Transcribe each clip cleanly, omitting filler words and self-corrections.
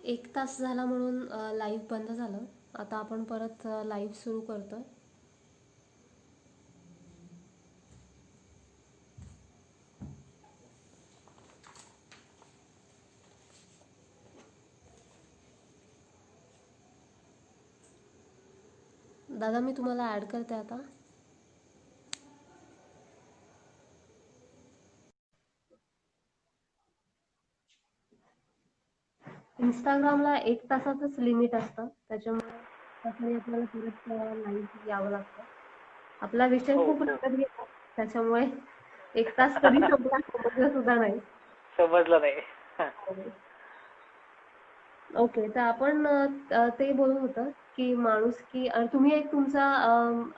एक तास झाला म्हणून लाईव्ह बंद झालं. आता आपण परत लाईव्ह सुरू करतोय. दादा मी तुम्हाला ऍड करते आता. इंस्टाग्रामला 1 तासाचंच लिमिट असतं, त्याच्यामुळे त्यासाठी आपल्याला परत लाईव्ह यावं लागतं. आपला विषय हो खूप हो रंगत गेला, त्याच्यामुळे 1 तास कधी संपला समजलं सुद्धा नाही. समजलं नाही. ओके, तर आपण ते बोलत होतं की माणुसकी, तुम्ही एक तुमचा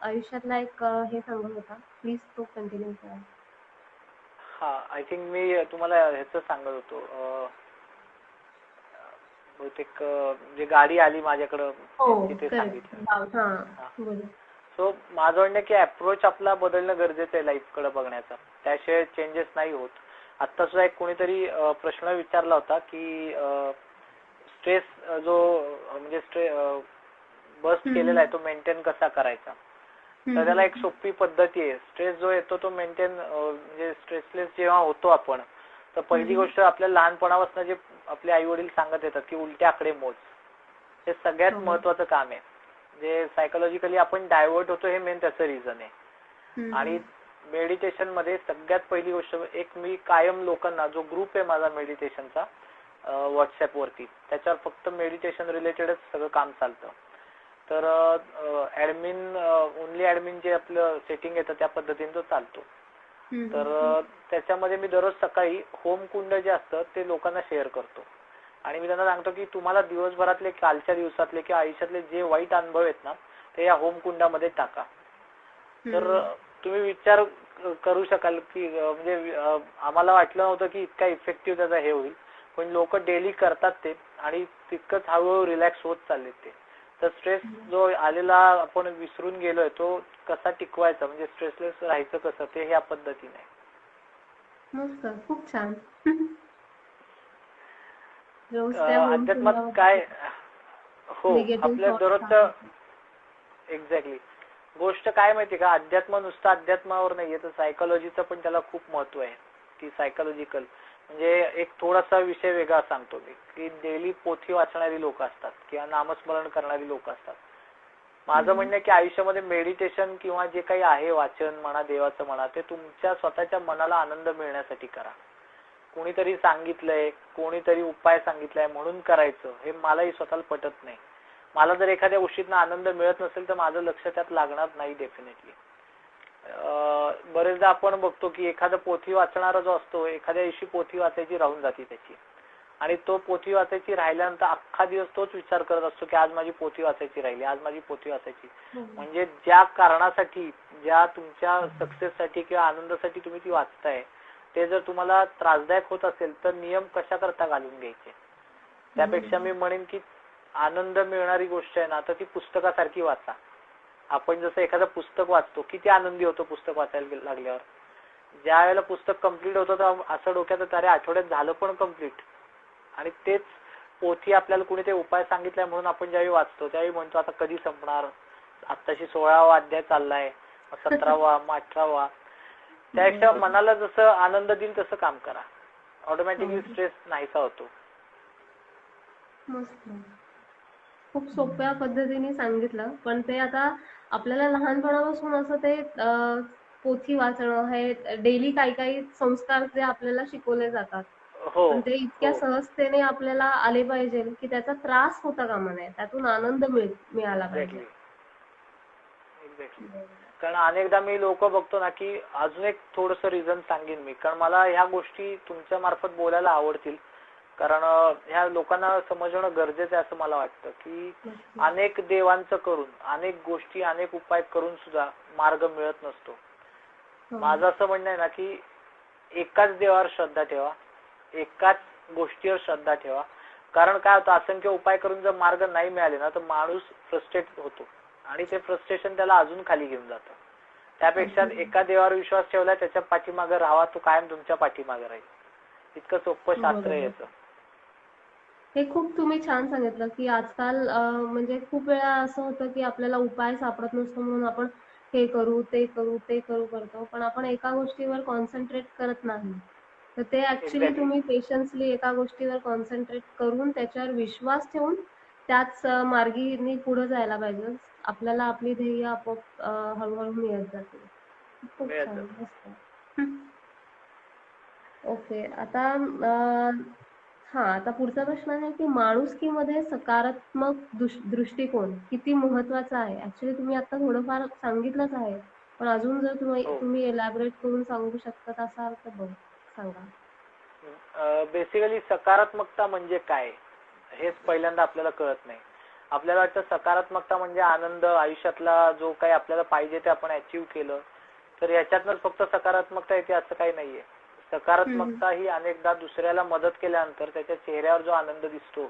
आयुष्यातला एक हे सांगत होता, प्लीज तो कंटिन्यू करा. हा, आय थिंक मी तुम्हाला ह्याच सांगत होतो. बहुतेक जे गाडी आली माझ्याकडं हो, त्यांची ते करेक्ट. सांगितलं. हां, हा. बोला. सो माझं म्हणणं की अप्रोच आपला बदलणं गरजेचं आहे लाईफकडे बघण्याचा. त्याशिवाय चेंजेस नाही होत. आता सुद्धा एक कोणीतरी प्रश्न विचारला होता की स्ट्रेस जो म्हणजे बस्ट केलेला आहे तो मेंटेन कसा करायचा. तर त्याला एक सोपी पद्धती आहे. स्ट्रेस जो येतो तो मेंटेन म्हणजे स्ट्रेसलेस जेव्हा होतो आपण, तर पहिली गोष्ट आपल्या लहानपणापासून जे आपले आई वडील सांगत येतात की उलटे आकडे मोज, हे सगळ्यात महत्वाचं काम आहे. जे सायकोलॉजिकली आपण डायव्हर्ट होतो हे मेन त्याचं रिझन आहे. आणि मेडिटेशन मध्ये सगळ्यात पहिली गोष्ट, एक मी कायम लोकांना, जो ग्रुप आहे माझा मेडिटेशनचा व्हॉट्सअप वरती, त्याच्यावर फक्त मेडिटेशन रिलेटेडच सगळं काम चालतं. तर ओनली ऍडमिन जे आपलं सेटिंग येतं त्या पद्धतीने तो चालतो. तर त्याच्यामध्ये मी दररोज सकाळी होमकुंड जे असतं ते लोकांना शेअर करतो. आणि मी त्यांना सांगतो की तुम्हाला दिवसभरातले, कालच्या दिवसातले किंवा आयुष्यातले जे वाईट अनुभव आहेत ना, ते या होमकुंडामध्ये टाका. तर तुम्ही विचार करू शकाल की म्हणजे आम्हाला वाटलं नव्हतं की इतका इफेक्टिव्ह त्याचा हे होईल, पण लोक डेली करतात ते आणि तितकंच हळूहळू रिलॅक्स होत चालले ते. तर स्ट्रेस जो आलेला आपण विसरून गेलोय तो कसा टिकवायचा, म्हणजे स्ट्रेसलेस राहायचं कसं, ते ह्या पद्धतीने. मस्त, खूप छान. रोज त्या अध्यात्मात काय, हो निगेटिव्ह आपल्या थॉट्स दररोजचं एक्झॅक्टली गोष्ट काय माहिती का, अध्यात्म नुसतं अध्यात्मावर नाहीये, तर सायकोलॉजीचं पण त्याला खूप महत्व आहे. की सायकोलॉजिकल म्हणजे एक थोडासा विषय वेगळा सांगतो मी, की डेली पोथी वाचणारी लोक असतात किंवा नामस्मरण करणारी लोक असतात. माझं म्हणणं आहे की आयुष्यामध्ये मेडिटेशन किंवा जे काही आहे, वाचन म्हणा, देवाचं म्हणा, ते तुमच्या स्वतःच्या मनाला आनंद मिळण्यासाठी करा. कोणीतरी सांगितलंय, कोणीतरी उपाय सांगितलाय म्हणून करायचं, हे मलाही स्वतःला पटत नाही. मला जर एखाद्या गोष्टीतनं आनंद मिळत नसेल तर माझं लक्ष त्यात लागणार नाही डेफिनेटली. बरेचदा आपण बघतो की एखादा पोथी वाचणारा जो असतो, एखाद्या दिवशी पोथी वाचायची राहून जाते त्याची, आणि तो पोथी वाचायची राहिल्यानंतर अख्खा दिवस तोच विचार करत असतो की आज माझी पोथी वाचायची राहिली, आज माझी पोथी वाचायची. म्हणजे ज्या कारणासाठी, ज्या तुमच्या सक्सेससाठी किंवा आनंदासाठी तुम्ही ती वाचताय, ते जर तुम्हाला त्रासदायक होत असेल तर नियम कशा करता घालून घ्यायचे. त्यापेक्षा मी म्हणेन की आनंद मिळणारी गोष्ट आहे ना, तर ती पुस्तकासारखी वाचा. आपण जसं एखादं पुस्तक वाचतो, किती आनंदी होतो पुस्तक वाचायला लागल्यावर. ज्या वेळेला पुस्तक कंप्लीट होतं तर असं डोक्यात येतं, अरे आठवड्यात झालं पण कंप्लीट. आणि तेच पोथी आपल्याला कुणी ते उपाय सांगितलाय म्हणून आपण ज्यावेळी वाचतो त्यावेळी म्हणतो आता कधी संपणार, आत्ताशी 16वा अध्याय चाललाय, 17वा, 18वा. त्यापेक्षा मनाला जसं आनंद देईल तसं काम करा, ऑटोमॅटिकली स्ट्रेस नाहीसा होतो. मस्त, खूप सोप्या पद्धतीने सांगितलं. पण ते आता आपल्याला लहानपणापासून असं ते पोथी वाचणं, हे डेली काही काही संस्कार जे आपल्याला शिकवले जातात, हो पण ते इतक्या हो सहजतेने आपल्याला आले पाहिजे की त्याचा त्रास होता कामा नये, त्यातून आनंद मिळाला पाहिजे. एक्झॅक्टली. कारण अनेकदा मी लोक बघतो ना, की अजून एक थोडस रिझन सांगेन मी, कारण मला ह्या गोष्टी तुमच्या मार्फत बोलायला आवडतील. कारण ह्या लोकांना समजणं गरजेचं आहे असं मला वाटतं, की अनेक देवांचं करून, अनेक गोष्टी, अनेक उपाय करून सुद्धा मार्ग मिळत नसतो. माझं असं म्हणणं आहे ना, की एकाच देवावर श्रद्धा ठेवा, एकाच गोष्टीवर श्रद्धा ठेवा. कारण काय होतं, असंख्य उपाय करून जर मार्ग नाही मिळाले ना, तर माणूस फ्रस्ट्रेट होतो आणि ते फ्रस्ट्रेशन त्याला अजून खाली घेऊन जातं. त्यापेक्षा एका देवावर विश्वास ठेवला, त्याच्या पाठीमागे राहावा, तो कायम तुमच्या पाठीमागे राहील. इतकं सोपं शास्त्र आहे याचं. हे खूप तुम्ही छान सांगितलं की आजकाल म्हणजे खूप वेळा असं होतं की आपल्याला उपाय सापडत नसतो म्हणून आपण हे करू ते करू ते करू करतो पण आपण एका गोष्टीवर कॉन्सन्ट्रेट करत नाही. तर ते ऍक्च्युली एक्झॅक्टली. तुम्ही पेशन्सली एका गोष्टीवर कॉन्सन्ट्रेट करून त्याच्यावर विश्वास ठेवून त्याच मार्गी पुढे जायला पाहिजे. आपल्याला आपली ध्येय आपोआप हळूहळू मिळत जातील. खूप मिळत छान जातं. मस्त. ओके आता आता पुढचा प्रश्न आहे की माणुसकीमध्ये सकारात्मक दृष्टिकोन किती महत्वाचा आहे. ऍक्च्युली तुम्ही आता थोडंफार सांगितलंच आहे पण अजून जर तुम्ही हो. तुम्ही एलॅबरेट करून सांगू शकता असाल तर सांगा. बेसिकली सकारात्मकता म्हणजे काय हेच पहिल्यांदा आपल्याला कळत नाही. आपल्याला वाटतं सकारात्मकता म्हणजे आनंद, आयुष्यातला जो काही आपल्याला पाहिजे ते आपण अचीव केलं, तर याच्यातनंच फक्त सकारात्मकता येते असं काही नाहीये. सकारात्मकता ही अनेकदा दुसऱ्याला मदत केल्यानंतर त्याच्या चेहऱ्यावर जो आनंद दिसतो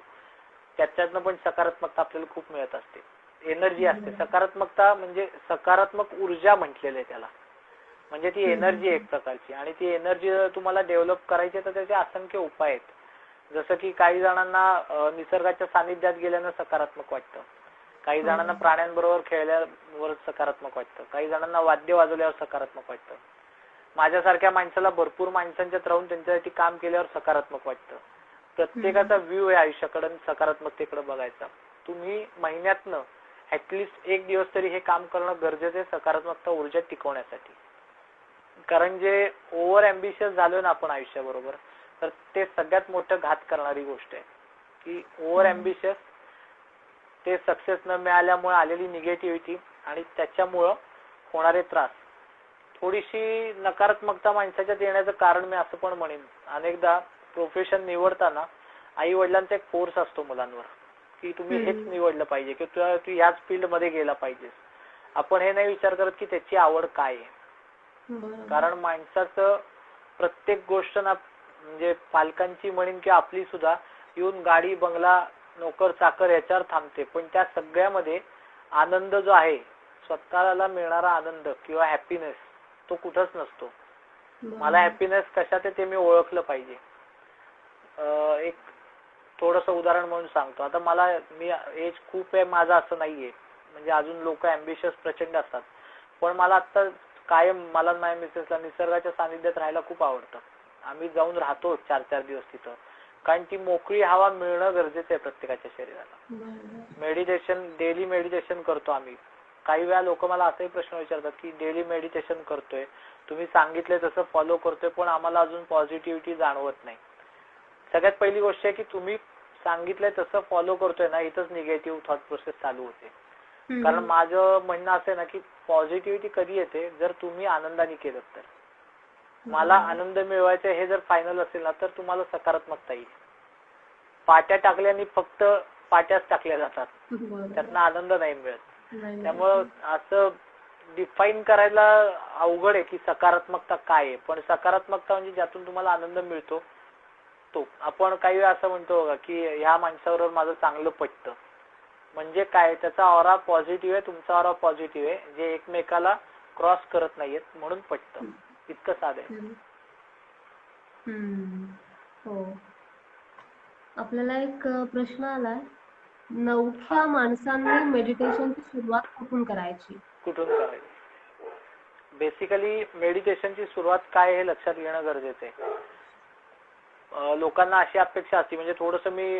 त्याच्यातनं पण सकारात्मकता आपल्याला खूप मिळत असते. एनर्जी असते. सकारात्मकता म्हणजे सकारात्मक ऊर्जा म्हटलेलं आहे त्याला. म्हणजे ती एनर्जी एक प्रकारची, आणि ती एनर्जी तुम्हाला डेव्हलप करायची तर त्याचे असंख्य उपाय आहेत. जसं की काही जणांना निसर्गाच्या सानिध्यात गेल्यानं सकारात्मक वाटतं, काही जणांना प्राण्यांबरोबर खेळल्यावर सकारात्मक वाटतं, काही जणांना वाद्य वाजवल्यावर सकारात्मक वाटतं. माझ्यासारख्या माणसाला भरपूर माणसांच्यात राहून त्यांच्यासाठी काम केल्यावर सकारात्मक वाटतं. प्रत्येकाचा व्ह्यू आहे आयुष्याकडे सकारात्मकतेकडे बघायचा. तुम्ही महिन्यातनं ऍटलिस्ट एक दिवस तरी हे काम करणं गरजेचं आहे सकारात्मकता ऊर्जा टिकवण्यासाठी. कारण जे ओव्हर अँबिशियस झालो ना आपण आयुष्याबरोबर, तर ते सगळ्यात मोठं घात करणारी गोष्ट आहे की ओव्हर अँबिशियस, ते सक्सेस न मिळाल्यामुळे आलेली निगेटिव्हिटी आणि त्याच्यामुळं होणारे त्रास. थोडीशी नकारात्मकता माणसाच्यात येण्याचं कारण मी असं पण म्हणेन, अनेकदा प्रोफेशन निवडताना आई वडिलांचा एक फोर्स असतो मुलांवर की तुम्ही हेच निवडलं पाहिजे की तू ह्याच फील्ड मध्ये गेला पाहिजेस. आपण हे नाही विचार करत की त्याची आवड काय आहे. कारण माणसाचं प्रत्येक गोष्ट ना, म्हणजे पालकांची म्हणेन की आपली सुद्धा, येऊन गाडी बंगला नोकर चाकर याच्यावर थांबते, पण त्या सगळ्यामध्ये आनंद जो आहे, स्वतःला मिळणारा आनंद किंवा हॅपीनेस, तो कुठंच नसतो. मला हॅपीनेस कशात आहे ते मी ओळखलं पाहिजे. एक थोडंसं उदाहरण म्हणून सांगतो. आता मी एज खूप आहे माझं असं नाहीये, म्हणजे अजून लोक अँबिशियस प्रचंड असतात, पण मला आता कायम मला माझ्या मिसेसला निसर्गाच्या सानिध्यात राहायला खूप आवडतं. आम्ही जाऊन राहतो 4-4 दिवस तिथं, कारण ती मोकळी हवा मिळणं गरजेचं आहे प्रत्येकाच्या शरीराला. मेडिटेशन, डेली मेडिटेशन करतो आम्ही. काही वेळा लोक मला असाही प्रश्न विचारतात की डेली मेडिटेशन करतोय, तुम्ही सांगितलंय तसं फॉलो करतोय, पण आम्हाला अजून पॉझिटिव्हिटी जाणवत नाही. सगळ्यात पहिली गोष्ट आहे की तुम्ही सांगितलंय तसं फॉलो करतोय ना, इथंच निगेटिव्ह थॉट प्रोसेस चालू होते. कारण माझं म्हणणं असं आहे ना की पॉझिटिव्हिटी कधी येते, जर तुम्ही आनंदाने केलं तर. मला आनंद मिळवायचा हे जर फायनल असेल ना, तर तुम्हाला सकारात्मकता येईल. पाट्या टाकल्याने फक्त पाट्याच टाकल्या जातात, त्यातनं आनंद नाही मिळत. त्यामुळं असं डिफाईन करायला अवघड आहे की सकारात्मकता काय आहे. पण सकारात्मकता म्हणजे ज्यातून तुम्हाला आनंद मिळतो तो. आपण काही वेळा असं म्हणतो बघा की ह्या माणसाबरोबर माझं चांगलं पटतं, म्हणजे काय, त्याचा ऑरा पॉझिटिव्ह आहे, तुमचा ऑरा पॉझिटिव्ह आहे, जे एकमेकाला क्रॉस करत नाहीयेत म्हणून पटतं. इतकं साधं आहे. हो. आपल्याला एक प्रश्न आलाय, नवख्या माणसांनी मेडिटेशनची सुरुवात कुठून करायची? बेसिकली मेडिटेशनची सुरुवात काय हे लक्षात घेणं गरजेचं आहे. लोकांना अशी अपेक्षा असते, म्हणजे थोडंसं मी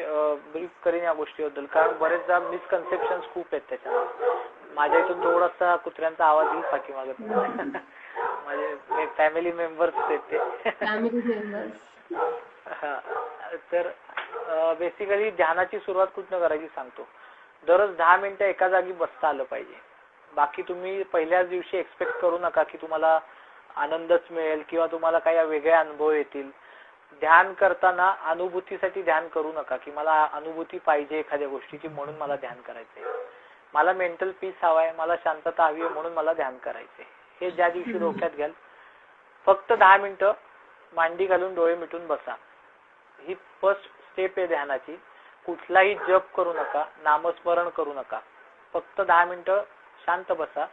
ब्रीफ करीन या गोष्टीबद्दल, कारण बरेचदा मिसकन्सेप्शन्स खूप आहेत त्याच्यात. माझ्या इथून थोडासा कुत्र्यांचा आवाज येईल पाठीमागे. माझे फॅमिली मेंबर्स आहेत ते. Family members. तर बेसिकली ध्यानाची सुरुवात कुठनं करायची सांगतो. दररोज 10 मिनिटं एका जागी बसता आलं पाहिजे. बाकी तुम्ही पहिल्याच दिवशी एक्सपेक्ट करू नका की तुम्हाला आनंदच मिळेल किंवा तुम्हाला काही वेगळे अनुभव येतील. ध्यान करताना अनुभूतीसाठी ध्यान करू नका की मला अनुभूती पाहिजे एखाद्या गोष्टीची म्हणून मला ध्यान करायचंय, मला मेंटल पीस हवाय, मला शांतता हवी आहे म्हणून मला ध्यान करायचंय. हे ज्या दिवशी डोक्यात घ्याल, फक्त 10 मिनिटं मांडी घालून डोळे मिटून बसा. ही फर्स्ट स्टेप आहे ध्यानाची. कुठलाही जप करू नका, नामस्मरण करू नका, फक्त 10 मिनिटं शांत बसा.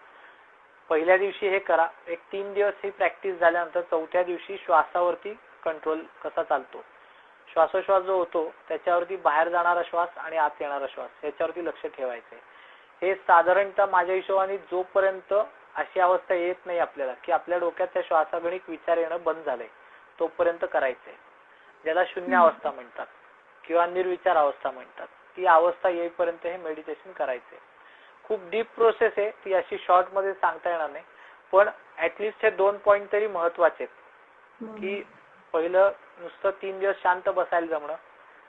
पहिल्या दिवशी हे करा. एक 3 दिवस ही प्रॅक्टिस झाल्यानंतर 4थ्या दिवशी श्वासावरती कंट्रोल कसा चालतो, श्वासोश्वास जो होतो त्याच्यावरती बाहेर जाणारा श्वास आणि आत येणारा श्वास याच्यावरती लक्ष ठेवायचंय. हे साधारणतः माझ्या हिशोबाने जोपर्यंत अशी अवस्था येत नाही आपल्याला की आपल्या डोक्यात त्या श्वासागणिक विचार येणं बंद झालंय तोपर्यंत करायचंय. ज्याला शून्य अवस्था म्हणतात किंवा निर्विचार अवस्था म्हणतात, ती अवस्था येईपर्यंत हे मेडिटेशन करायचंय. खूप डीप प्रोसेस आहे ती, अशी शॉर्ट मध्ये सांगता येणार नाही, पण ऍटलिस्ट हे 2 पॉइंट तरी महत्वाचे आहेत की पहिलं नुसतं 3 दिवस शांत बसायला जमणं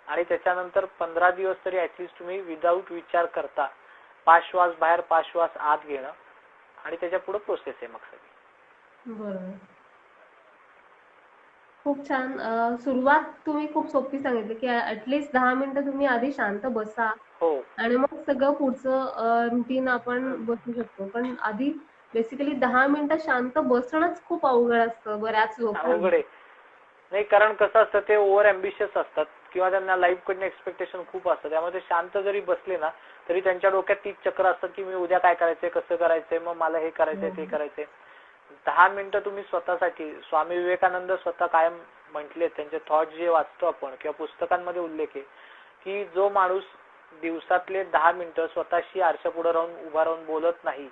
आणि त्याच्यानंतर 15 दिवस तरी ऍटलिस्ट तुम्ही विदाऊट विचार करता 5 श्वास बाहेर 5 श्वास आत घेणं आणि त्याच्या पुढे प्रोसेस आहे मग सगळी. बरोबर. खूप छान. सुरुवात तुम्ही खूप सोपी सांगितली की ऍटलीस्ट 10 मिनिटं तुम्ही आधी शांत बसा हो आणि मग सगळं पुढचं रुटीन आपण बसू शकतो. पण आधी बेसिकली 10 मिनिटं शांत बसणंच खूप अवघड असतं बऱ्याच लोकांना. अवघड आहे. नाही, कारण कसं असतं ते ओव्हर अम्बिशियस असतात किंवा त्यांना लाईफ कडनं एक्सपेक्टेशन खूप असतं. त्यामुळे ते शांत जरी बसले ना तरी त्यांच्या डोक्यात तीच चक्र असतात की मी उद्या काय करायचंय, कसं करायचंय, मग मला हे करायचंय ते करायचंय. 10 मिनिटं तुम्ही स्वतःसाठी, स्वामी विवेकानंद स्वतः कायम म्हटले, त्यांचे थॉट जे वाचतो आपण किंवा पुस्तकांमध्ये उल्लेख आहे की जो माणूस दिवसातले 10 मिनिटं स्वतःशी आरशापुढे राहून उभा राहून बोलत नाही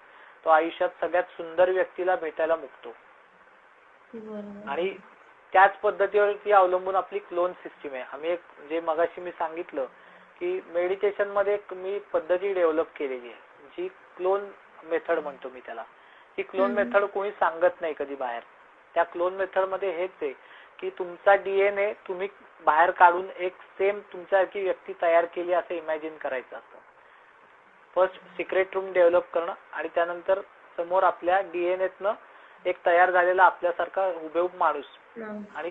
तो आयुष्यात सगळ्यात सुंदर व्यक्तीला भेटायला मुकतो. आणि त्याच पद्धतीवरती अवलंबून आपली क्लोन सिस्टीम आहे. आम्ही एक जे मगाशी मी सांगितलं की मेडिटेशन मध्ये एक मी पद्धती डेव्हलप केलेली आहे जी क्लोन मेथड म्हणतो मी त्याला. ही क्लोन मेथड कोणी सांगत नाही कधी बाहेर. त्या क्लोन मेथड मध्ये हेच आहे की तुमचा डीएनए तुम्ही बाहेर काढून एक सेम तुमच्यासारखी व्यक्ती तयार केली असं इमॅजिन करायचं असतं. फर्स्ट सिक्रेट रूम डेव्हलप करणं आणि त्यानंतर समोर आपल्या डीएनएतनं एक तयार झालेला आपल्यासारखा हुबेहूब माणूस. आणि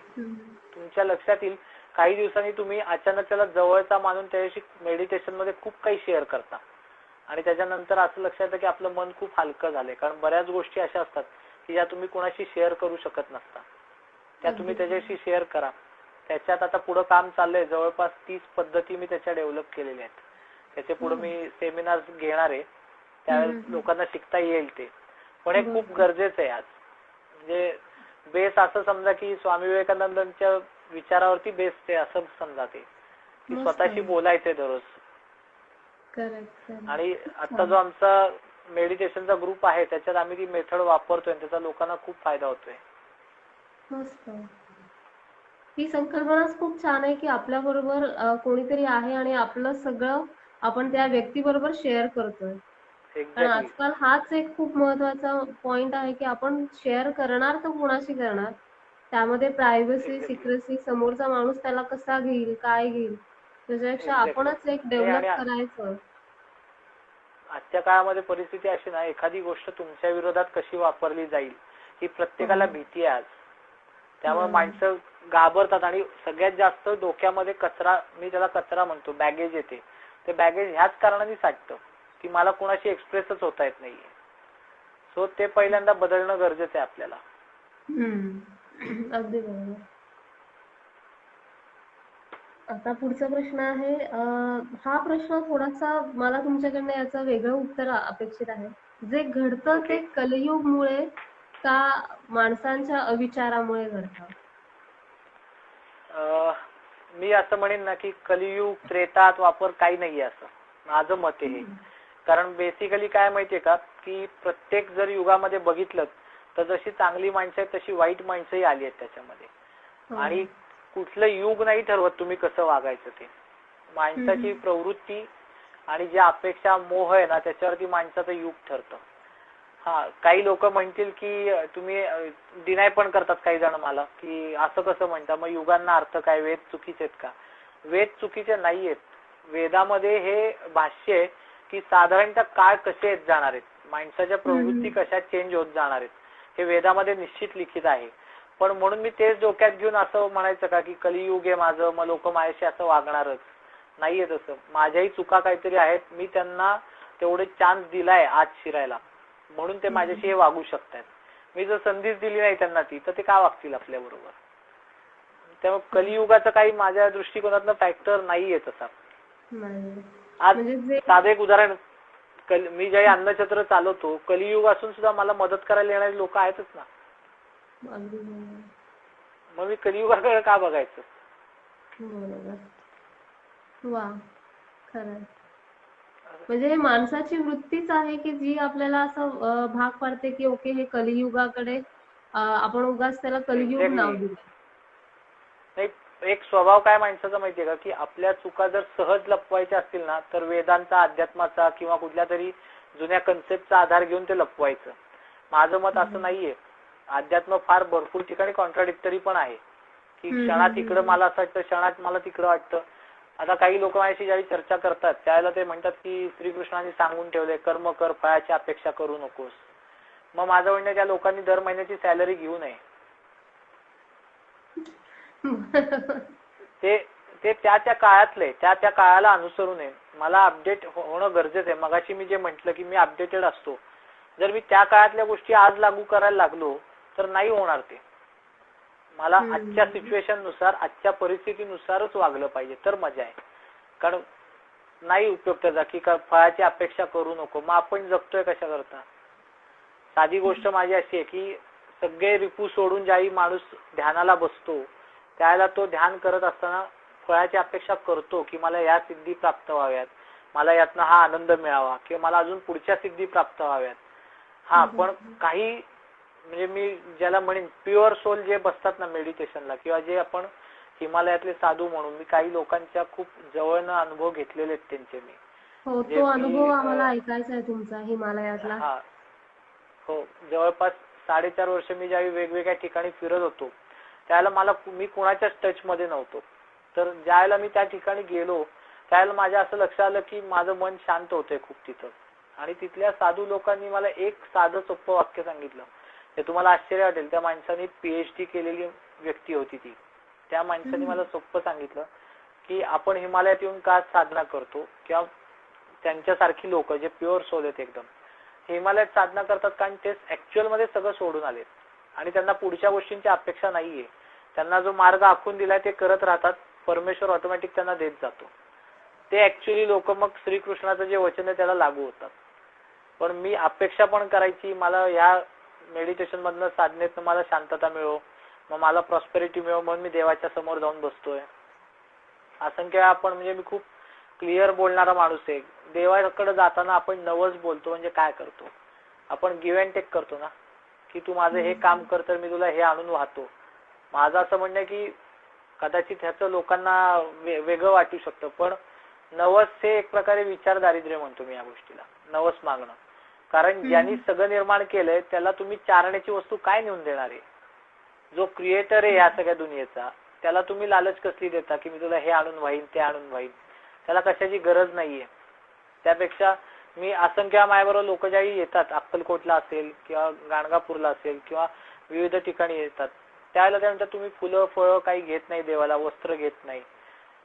तुमच्या लक्षात येईल काही दिवसांनी तुम्ही अचानक त्याला जवळचा मानून त्याच्याशी मेडिटेशन मध्ये खूप काही शेअर करता आणि त्याच्यानंतर असं लक्षात येतं की आपलं मन खूप हलकं झालंय. कारण बऱ्याच गोष्टी अशा असतात की ज्या तुम्ही कोणाशी शेअर करू शकत नसता, त्या तुम्ही त्याच्याशी शेअर करा. त्याच्यात आता पुढे काम चाललंय, जवळपास 30 पद्धती मी त्याच्या डेव्हलप केलेल्या आहेत. त्याचे पुढे मी सेमिनार्स घेणार आहे, त्यावेळेस लोकांना शिकता येईल ते. पण हे खूप गरजेचं आहे आज. म्हणजे बेस असं समजा की स्वामी विवेकानंदांच्या विचारावरती बेस ते असं समजा ते की स्वतःशी बोलायचंय दररोज. आणि आता जो आमचा मेडिटेशनचा ग्रुप आहे त्याच्यात आम्ही ती मेथड वापरतोय, त्याचा लोकांना खूप फायदा होतोय. मस्त. ही संकल्पनाच खूप छान आहे की आपल्या बरोबर कोणीतरी आहे आणि आपलं सगळं आपण त्या व्यक्तीबरोबर शेअर करतोय. कारण आजकाल हाच एक खूप महत्वाचा पॉइंट आहे की आपण शेअर करणार तर कोणाशी करणार, त्यामध्ये प्रायव्हसी, सिक्रेसी, समोरचा माणूस त्याला कसा घेईल, काय घेईल, त्याच्यापेक्षा आपणच एक डेव्हलप करायचं. आजच्या काळामध्ये परिस्थिती अशी ना, एखादी गोष्ट तुमच्या विरोधात कशी वापरली जाईल ही प्रत्येकाला भीती आहे आज. त्यामुळे माणसं घाबरतात आणि सगळ्यात जास्त डोक्यामध्ये कचरा, मी त्याला कचरा म्हणतो, बॅगेज येते. ते बॅगेज ह्याच कारणाने साठतं की मला कोणाशी एक्सप्रेसच होता येत नाहीये. सो ते पहिल्यांदा बदलणं गरजेचं आहे आपल्याला. अगदी बरोबर. आता पुढचा प्रश्न आहे, हा प्रश्न थोडासा मला तुमच्याकडनं याचं वेगळं उत्तर अपेक्षित आहे. जे घडतं ते कलियुगमुळे का माणसांच्या अविचारामुळे घडतं? मी असं म्हणेन ना की कलियुग, त्रेता वापर काही नाहीये असं माझं मत आहे. कारण बेसिकली काय माहितीये का की प्रत्येक जर युगामध्ये बघितलं तर जशी चांगली माणसं आहेत तशी वाईट माणसंही आली आहेत त्याच्यामध्ये. आणि कुठलं युग नाही ठरवत तुम्ही कसं वागायचं ते. माणसाची प्रवृत्ती आणि ज्या अपेक्षा, मोह आहे ना त्याच्यावरती माणसाचं युग ठरतं. हा, काही लोक म्हणतील की तुम्ही डिनाय पण करतात काही जण मला की असं कसं म्हणता, मग युगांना अर्थ काय, वेद चुकीचे आहेत का? वेद चुकीचे नाहीयेत. वेदामध्ये हे भाष्य आहे की साधारणतः काळ कसे येत जाणार आहेत, माणसाच्या प्रवृत्ती कशा चेंज होत जाणार आहेत, हे वेदामध्ये निश्चित लिखित आहे. पण म्हणून मी तेच डोक्यात घेऊन असं म्हणायचं का की कलियुग आहे माझं, मग लोक माझ्याशी असं वागणारच नाहीये. तसं माझ्याही चुका काहीतरी आहेत, मी त्यांना तेवढे चान्स दिलाय आज शिरायला, म्हणून ते माझ्याशी हे वागू शकतात. मी जर संधीच दिली नाही त्यांना ती, तर ते का वागतील आपल्या बरोबर? त्यामुळे कलियुगाचं काही माझ्या दृष्टिकोनातनं फॅक्टर नाहीये तसा. आज साधं एक उदाहरण, मी जे अन्नछत्र चालवतो, कलियुग असून सुद्धा मला मदत करायला येणारे लोक आहेतच ना. मग मी कलियुगाकडे का बघायचं? बरोबर. वा, खरंय. म्हणजे हे माणसाची वृत्तीच आहे की जी आपल्याला असं भाग पाडते की ओके हे कलियुगाकडे आपण उगाच त्याला कलियुग नाव एक्झॅक्टली. दिलंय. एक स्वभाव काय माणसाचा माहितीये का, की आपल्या चुका जर सहज लपवायच्या असतील ना, तर वेदांचा, अध्यात्माचा किंवा कुठल्या तरी जुन्या कन्सेप्टचा आधार घेऊन ते लपवायचं. माझं मत असं नाहीये. अध्यात्म फार भरपूर ठिकाणी कॉन्ट्राडिक्टरी पण आहे, की क्षणात इकडं मला असं वाटतं, क्षणात मला तिकडं वाटतं. आता काही लोक माझ्याशी ज्यावेळी चर्चा करतात त्यावेळेला ते म्हणतात की श्रीकृष्णाने सांगून ठेवले कर्म कर, फळाची अपेक्षा करू नकोस. मग माझं म्हणणं, त्या लोकांनी दर महिन्याची सॅलरी घेऊ नये. ते ते त्या त्या काळातले, त्या त्या काळाला अनुसरू नये. मला अपडेट होणं गरजेचं आहे. मगाशी मी जे म्हटलं की मी अपडेटेड असतो. जर मी त्या काळातल्या गोष्टी आज लागू करायला लागलो तर नाही होणार ते. मला आजच्या सिच्युएशन नुसार, आजच्या परिस्थितीनुसारच वागलं पाहिजे तर मजा आहे. कारण नाही उपयोग त्याचा की फळाची अपेक्षा करू नको. मग आपण जगतोय कशा करता. साधी गोष्ट माझी अशी आहे की सगळे रिपू सोडून ज्यावेळी माणूस ध्यानाला बसतो त्यावेळेला तो ध्यान करत असताना फळाची अपेक्षा करतो की मला या सिद्धी प्राप्त व्हाव्यात, मला यातनं हा आनंद मिळावा किंवा मला अजून पुढच्या सिद्धी प्राप्त व्हाव्यात. हा, पण काही म्हणजे मी ज्याला म्हणेन प्युअर सोल जे बसतात ना मेडिटेशनला, किंवा जे आपण हिमालयातले साधू म्हणून, मी काही लोकांच्या खूप जवळनं अनुभव घेतलेले आहेत त्यांचे. मी हो, तो अनुभव आम्हाला ऐकायचा आहे तुमचा हिमालयातला. हा, हो, जवळपास 4.5 वर्ष मी ज्यावेळी वेगवेगळ्या ठिकाणी फिरत होतो त्यावेळेला मी कुणाच्याच टच मध्ये नव्हतो. तर ज्यावेळेला मी त्या ठिकाणी गेलो त्यावेळेला माझ्या असं लक्षात आलं की माझं मन शांत होतंय खूप तिथं. आणि तिथल्या साधू लोकांनी मला एक साधं सोपं वाक्य सांगितलं. ते तुम्हाला आश्चर्य वाटेल, त्या माणसाने PhD केलेली व्यक्ती होती ती. त्या माणसाने मला सोपं सांगितलं की आपण हिमालयात येऊन का साधना करतो, किंवा त्यांच्यासारखी लोक जे प्युअर सोल आहेत एकदम हिमालयात साधना करतात कारण ते ऍक्च्युअल मध्ये सगळं सोडून आलेत आणि त्यांना पुढच्या गोष्टींची अपेक्षा नाहीये. त्यांना जो मार्ग आखून दिलाय ते करत राहतात, परमेश्वर ऑटोमॅटिक त्यांना देत जातो. ते ऍक्च्युअली लोक मग श्रीकृष्णाचं जे वचन आहे त्याला लागू होतात. पण मी अपेक्षा पण करायची मला या मेडिटेशन मधनं, साधनेतनं मला शांतता मिळो, मग मला प्रॉस्पेरिटी मिळो, म्हणून मी देवाच्या समोर जाऊन बसतोय. असंख्य आपण, म्हणजे मी खूप क्लिअर बोलणारा माणूस आहे. देवाकडे जाताना आपण नवस बोलतो म्हणजे काय करतो, आपण गिव्ह अँड टेक करतो ना, की तू माझं हे काम कर तर मी तुला हे आणून वाहतो. माझं असं म्हणणं आहे की कदाचित ह्याचं लोकांना वेगळं वाटू शकतं, पण नवस हे एक प्रकारे विचार दारिद्र्य म्हणतो मी या गोष्टीला, नवस मागणं. कारण ज्यांनी सगळं निर्माण केलंय त्याला तुम्ही चारण्याची वस्तू काय नेऊन देणार आहे. जो क्रिएटर आहे या सगळ्या दुनियेचा त्याला तुम्ही लालच कसली देता की मी तुला हे आणून वाहीन, ते आणून वाहीन. त्याला कशाची गरज नाहीये. त्यापेक्षा मी असंख्य माझ्याबरोबर लोक ज्यावेळी येतात, अक्कलकोटला असेल किंवा गाणगापूरला असेल किंवा विविध ठिकाणी येतात, त्यावेळेला त्यानंतर तुम्ही फुलं फळं काही घेत नाही देवाला, वस्त्र घेत नाही.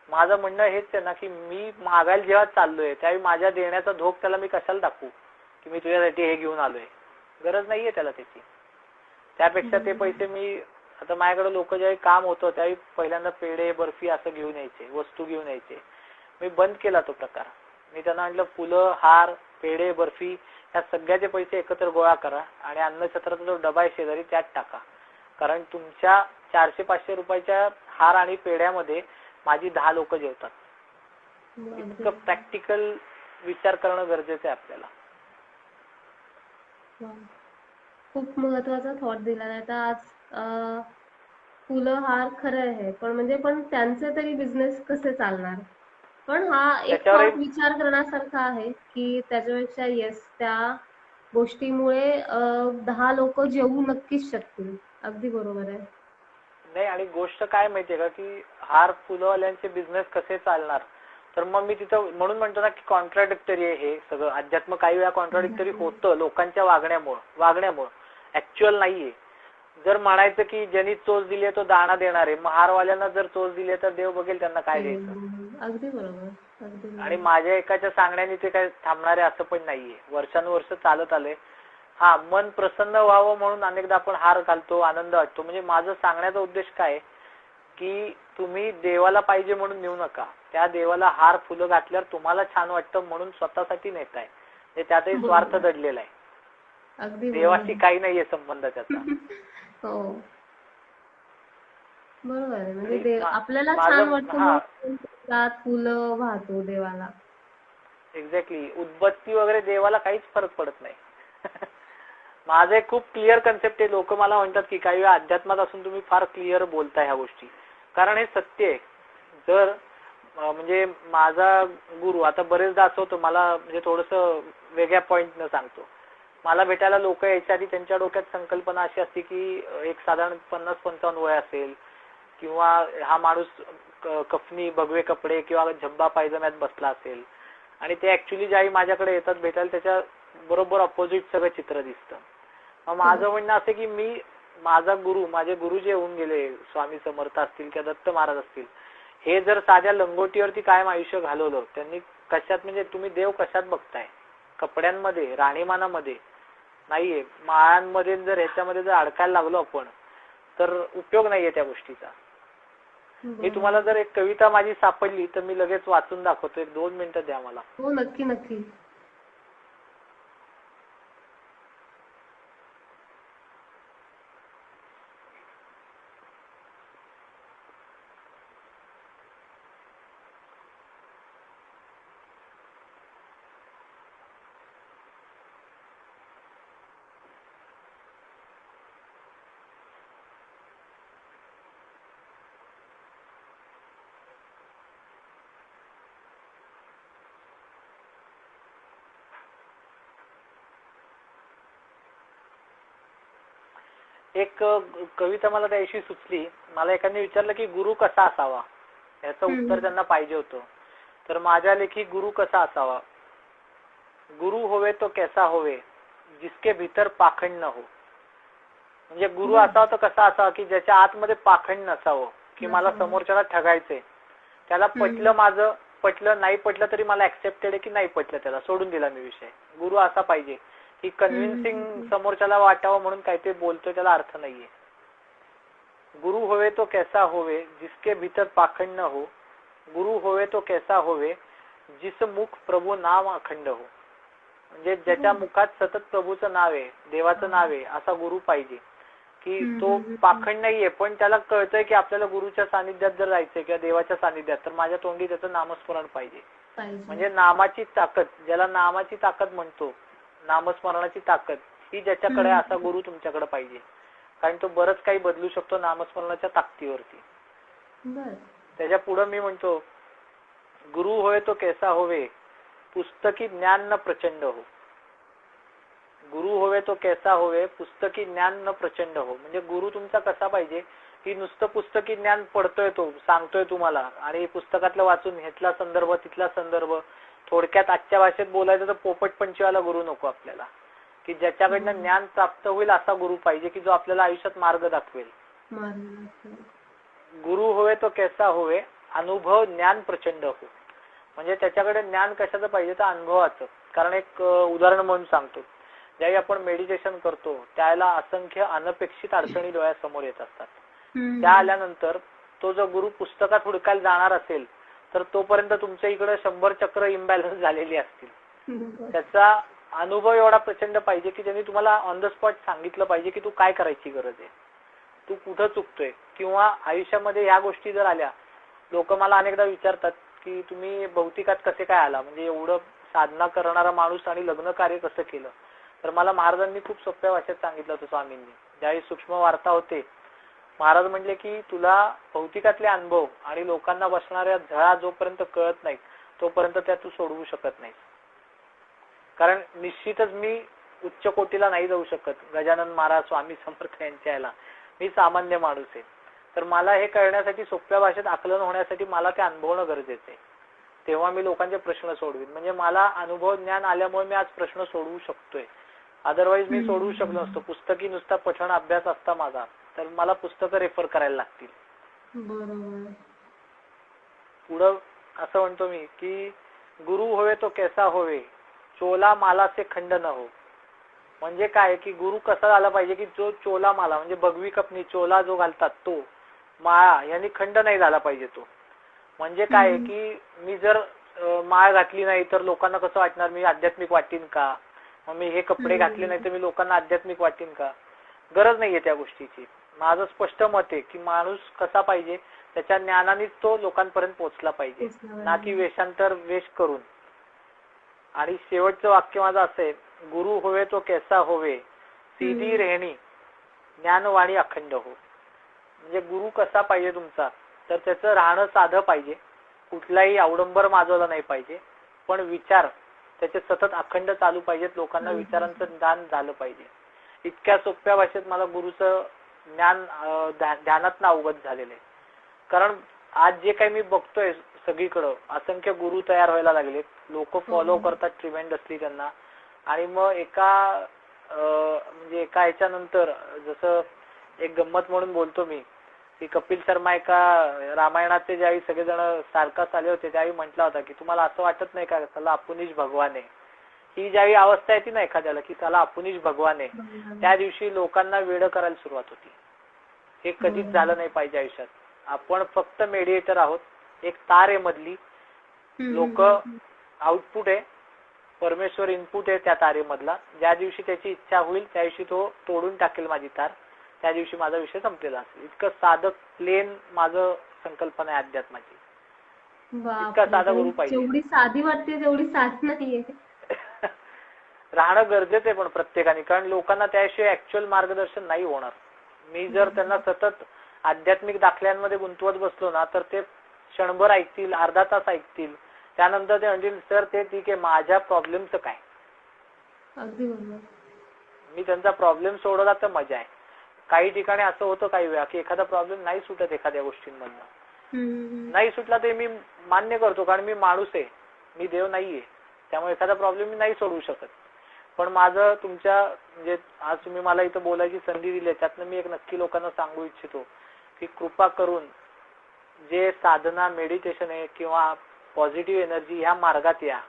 माझं म्हणणं हेच आहे ना की मी मागायला जेव्हा चाललोय त्यावेळी माझ्या देण्याचा धोक त्याला मी कशाला दाखवू की मी तुझ्यासाठी हे घेऊन आलोय. गरज नाहीये त्याला त्याची. त्यापेक्षा ते पैसे मी, आता माझ्याकडे लोक ज्यावेळी काम होतं त्यावेळी पहिल्यांदा पेढे, बर्फी असं घेऊन यायचे, वस्तू घेऊन यायचे. मी बंद केला तो प्रकार. मी त्यांना म्हटलं फुलं, हार, पेढे, बर्फी ह्या सगळ्याचे पैसे एकत्र गोळा करा आणि अन्नछत्राचा जो डबा आहे शेजारी त्यात टाका. कारण तुमच्या 400-500 रुपयाच्या हार आणि पेढ्यामध्ये माझी 10 लोक जेवतात. इतकं प्रॅक्टिकल विचार करणं गरजेचं आहे आपल्याला. खूप महत्वाचा थॉट दिला आहे. आता आज फुलं हार खरं आहे, पण त्यांचे तरी बिझनेस कसे चालणार. पण हा एक थॉट विचार करण्यासारखा आहे की त्याच्यापेक्षा येस, त्या गोष्टीमुळे 10 लोक जेवू नक्कीच शकतील. अगदी बरोबर आहे. नाही, आणि गोष्ट काय माहितीये का की हार फुलवाल्यांचे बिझनेस कसे चालणार, तर मग मी तिथं म्हणून म्हणतो ना की कॉन्ट्राडिक्टरी आहे हे सगळं. अध्यात्म काही वेळा कॉन्ट्राडिक्टरी होतं लोकांच्या वागण्यामुळे ऍक्च्युअल नाहीये. जर म्हणायचं की ज्यांनी चोच दिली तो दाणा देणार आहे, मग हारवाल्यांना जर चोच दिली तर देव बघेल त्यांना काय द्यायचं. अगदी बरोबर. आणि माझ्या एकाच्या सांगण्याने ते काय थांबणार आहे असं पण नाहीये. वर्षानुवर्ष चालत आलंय. हा, मन प्रसन्न व्हावं म्हणून अनेकदा आपण हार घालतो, आनंद वाटतो. म्हणजे माझं सांगण्याचा उद्देश काय की तुम्ही देवाला पाहिजे म्हणून नेऊ नका. त्या देवाला हार फुलं घातल्यावर तुम्हाला छान वाटतं म्हणून स्वतःसाठी नेताय. त्यातही स्वार्थ दडलेला आहे. देवाशी काही नाहीये संबंध त्याचा. हो, बरोबर आहे. म्हणजे आणि आपल्याला छान माझं वाटतं हा म्हणून फुलात फुलं वाहतो देवाला. एक्झॅक्टली, उदबत्ती वगैरे देवाला काहीच फरक पडत नाही. माझं एक खूप क्लिअर कन्सेप्ट आहे. लोक मला म्हणतात की काही वेळा अध्यात्मात असून तुम्ही फार क्लिअर बोलताय ह्या गोष्टी, कारण हे सत्य आहे. जर म्हणजे माझा गुरु, आता बरेचदा असं होतं, मला म्हणजे थोडस वेगळ्या पॉइंट न सांगतो, मला भेटायला लोक यायच्या आधी त्यांच्या डोक्यात संकल्पना अशी असते की एक साधारण 50-55 वय असेल, किंवा हा माणूस कफनी भगवे कपडे किंवा झब्बा पायजम्यात बसला असेल, आणि ते ऍक्च्युली ज्याही माझ्याकडे येतात भेटायला त्याच्या बरोबर अपोजिट सगळं चित्र दिसतं. मग माझं म्हणणं असं की माझा गुरु, माझे गुरु जे होऊन गेले, स्वामी समर्थ असतील किंवा दत्त महाराज असतील, हे जर साध्या लंगोटीवरती कायम आयुष्य घालवलं, त्यांनी कशात, म्हणजे तुम्ही देव कशात बघताय? कपड्यांमध्ये, राहणीमानामध्ये नाहीये, माळांमध्ये. जर ह्याच्यामध्ये जर अडकायला लागलो आपण तर उपयोग नाहीये त्या गोष्टीचा. मी तुम्हाला जर एक कविता माझी सापडली तर मी लगेच वाचून दाखवतो. 1-2 मिनिटं द्या मला. हो, नक्की नक्की. एक कविता मला त्या दिवशी सुचली. मला एकाने विचारलं की गुरु कसा असावा, याचं उत्तर त्यांना पाहिजे होतं. तर माझ्या लेखी गुरु कसा असावा, गुरु होवे तो कैसा होवे जिसके भीतर पाखंड न हो. म्हणजे गुरु असावा तर कसा असावा की ज्याच्या आतमध्ये पाखंड नसावं, की मला समोरच्याला ठगायचंय, त्याला पटलं, माझं पटलं, नाही पटलं तरी मला ऍक्सेप्टेड आहे की नाही पटलं, त्याला सोडून दिला मी विषय. गुरु असा पाहिजे की कन्व्हिन्सिंग समोरच्याला वाटावं म्हणून काही ते बोलतोय त्याला अर्थ नाहीये. गुरु होवे तो कैसा होवे जिसके भीतर पाखंड न हो, गुरु होवे तो कैसा होवे जिस मुख प्रभु नाम अखंड हो. म्हणजे ज्याच्या मुखात सतत प्रभूचं नाव आहे, देवाचं नाव आहे, असा गुरु पाहिजे की तो पाखंड नाहीये, पण त्याला कळतंय की आपल्याला गुरुच्या सानिध्यात जर जायचंय किंवा देवाच्या सानिध्यात, तर माझ्या तोंडी त्याचं नामस्मरण पाहिजे. म्हणजे नामाची ताकद, ज्याला नामाची ताकद म्हणतो, नामस्मरणाची ताकद, ही ज्याच्याकडे, असा गुरु तुमच्याकडे पाहिजे. कारण तो बरंच काही बदलू शकतो नामस्मरणाच्या ताकदीवरती. त्याच्या पुढे मी म्हणतो, गुरु होय तो कैसा होवे पुस्तकी ज्ञान न प्रचंड हो. गुरु होवे तो कैसा होवे पुस्तकी ज्ञान न प्रचंड हो. म्हणजे गुरु तुमचा कसा पाहिजे की नुसतं पुस्तकी ज्ञान पडतोय, तो सांगतोय तुम्हाला, आणि पुस्तकातलं वाचून घेतला संदर्भ तिथला संदर्भ, थोडक्यात आजच्या भाषेत बोलायचं तर पोपट पंचवाला गुरु नको आपल्याला. की ज्याच्याकडनं ज्ञान प्राप्त होईल असा गुरु पाहिजे की जो आपल्याला आयुष्यात मार्ग दाखवेल. गुरु होवे तो कैसा होवे अनुभव ज्ञान प्रचंड हो. म्हणजे त्याच्याकडे ज्ञान कशाचं पाहिजे तर अनुभवाचं. कारण एक उदाहरण म्हणून सांगतो, ज्यावेळी आपण मेडिटेशन करतो त्यावेळेला असंख्य अनपेक्षित अडचणी डोळ्यासमोर येत असतात. त्या आल्यानंतर तो जो गुरु पुस्तकात हुडकायला जाणार असेल तर तोपर्यंत तुमच्या इकडे 100 चक्र इम्बॅलन्स झालेली असतील. त्याचा अनुभव एवढा प्रचंड पाहिजे की त्यांनी तुम्हाला ऑन द स्पॉट सांगितलं पाहिजे की तू काय करायची गरज आहे, तू कुठं चुकतोय. किंवा आयुष्यामध्ये ह्या गोष्टी जर आल्या, लोक मला अनेकदा विचारतात की तुम्ही भौतिकात कसे काय आला, म्हणजे एवढं साधना करणारा माणूस आणि लग्न कार्य कसं केलं. तर मला महाराजांनी खूप सोप्या भाषेत सांगितलं होतं स्वामींनी. ज्यावेळी सूक्ष्म वार्ता होते, महाराज म्हणले की तुला भौतिकातले अनुभव आणि लोकांना बसणाऱ्या झळा जोपर्यंत कळत नाही तोपर्यंत त्या तू सोडवू शकत नाही. कारण निश्चितच मी उच्च कोटीला नाही जाऊ शकत, गजानन महाराज स्वामी समर्थ यांच्या याला. मी सामान्य माणूस आहे. तर मला हे कळण्यासाठी, सोप्या भाषेत आकलन होण्यासाठी मला ते अनुभवणं गरजेचं आहे. तेव्हा मी लोकांचे प्रश्न सोडवीन. म्हणजे मला अनुभव ज्ञान आल्यामुळे मी आज प्रश्न सोडवू शकतोय. अदरवाईज मी सोडवू शकलो नसतो. पुस्तकी नुसता पठण अभ्यास असता माझा तर मला पुस्तकं रेफर करायला लागतील. पुढं असं म्हणतो मी की गुरु होवे तो कैसा होवे चोला माला से खंड न हो. म्हणजे काय की गुरु कसा झाला पाहिजे की जो चोला माला म्हणजे भगवी कपनी, चोला जो घालतात तो, माळा यांनी खंड नाही झाला पाहिजे तो. म्हणजे काय की मी जर माळ घातली नाही तर लोकांना कसं वाटणार, मी आध्यात्मिक वाटेन का. मग मी हे कपडे घातले नाही तर मी लोकांना आध्यात्मिक वाटेन का. गरज नाहीये त्या गोष्टीची. माझं स्पष्ट मत आहे की माणूस कसा पाहिजे, त्याच्या ज्ञानानेच तो लोकांपर्यंत पोहोचला पाहिजे, ना की वेषांतर वेश करून. आणि शेवटचं वाक्य माझं असं आहे, गुरु होवे तो कैसा होवे, सीधी रेहणी ज्ञानवाणी अखंड हो. म्हणजे गुरु कसा पाहिजे तुमचा, तर त्याचं राहणं साधं पाहिजे, कुठलाही अवडंबर माजवला नाही पाहिजे, पण विचार त्याचे सतत अखंड चालू पाहिजेत, लोकांना विचारांचं ज्ञान झालं पाहिजे. इतक्या सोप्या भाषेत मला गुरुचं ज्ञान ध्यानात अवगत झालेलं आहे. कारण आज जे काही मी बघतोय सगळीकडं असंख्य गुरु तयार व्हायला लागलेत, लोक फॉलो करतात ट्रिमेंडसली त्यांना. आणि मग म्हणजे एका ह्याच्यानंतर जसं एक गंमत म्हणून बोलतो मी की कपिल शर्मा एका रामायणाचे ज्यावेळी सगळेजण सारखाच आले होते त्यावेळी म्हटला होता की तुम्हाला असं वाटत नाही का त्याला आपणच भगवान आहे. ही ज्यावेळी अवस्था येते ना एखाद्याला की त्याला आपणच भगवान आहे, त्या दिवशी लोकांना वेड करायला सुरुवात होती. हे कधीच झालं नाही पाहिजे आयुष्यात. आपण फक्त मेडिएटर आहोत, एक तार आहे मधली. लोक आउटपुट आहे, परमेश्वर इनपुट आहे त्या तारेमधला. ज्या दिवशी त्याची इच्छा होईल त्या दिवशी तो तोडून टाकेल माझी तार, त्या दिवशी माझा विषय संपलेला असेल. इतकं साधं प्लेन माझं संकल्पना आहे अध्यात्माची. इतका साधा गुरु पाहिजे. जेवढी साधी वाटते तेवढी साधी नाहीये. राहणं गरजेचं आहे पण प्रत्येकाने, कारण लोकांना त्याशिवाय ऍक्च्युअल मार्गदर्शन नाही होणार. मी जर त्यांना सतत आध्यात्मिक दाखल्यांमध्ये गुंतवत बसलो ना तर ते क्षणभर ऐकतील, अर्धा तास ऐकतील, त्यानंतर ते म्हणतील सर ते ठीक आहे, माझ्या प्रॉब्लेमचं काय. अगदी बरोबर. मी त्यांचा प्रॉब्लेम सोडवला तर मजा आहे. काही ठिकाणी असं होतं काही वेळा की एखादा प्रॉब्लेम नाही सुटत एखाद्या गोष्टींमधनं. नाही सुटला ते मी मान्य करतो, कारण मी माणूस आहे, मी देव नाहीये. त्यामुळे एखादा प्रॉब्लेम मी नाही सोडवू शकत. पण माझं तुमच्या म्हणजे आज तुम्ही मला इथं बोलायची संधी दिली आहे, त्यातनं मी एक नक्की लोकांना सांगू इच्छितो की कृपा करून जे साधना मेडिटेशन आहे किंवा पॉझिटिव्ह एनर्जी ह्या मार्गात या.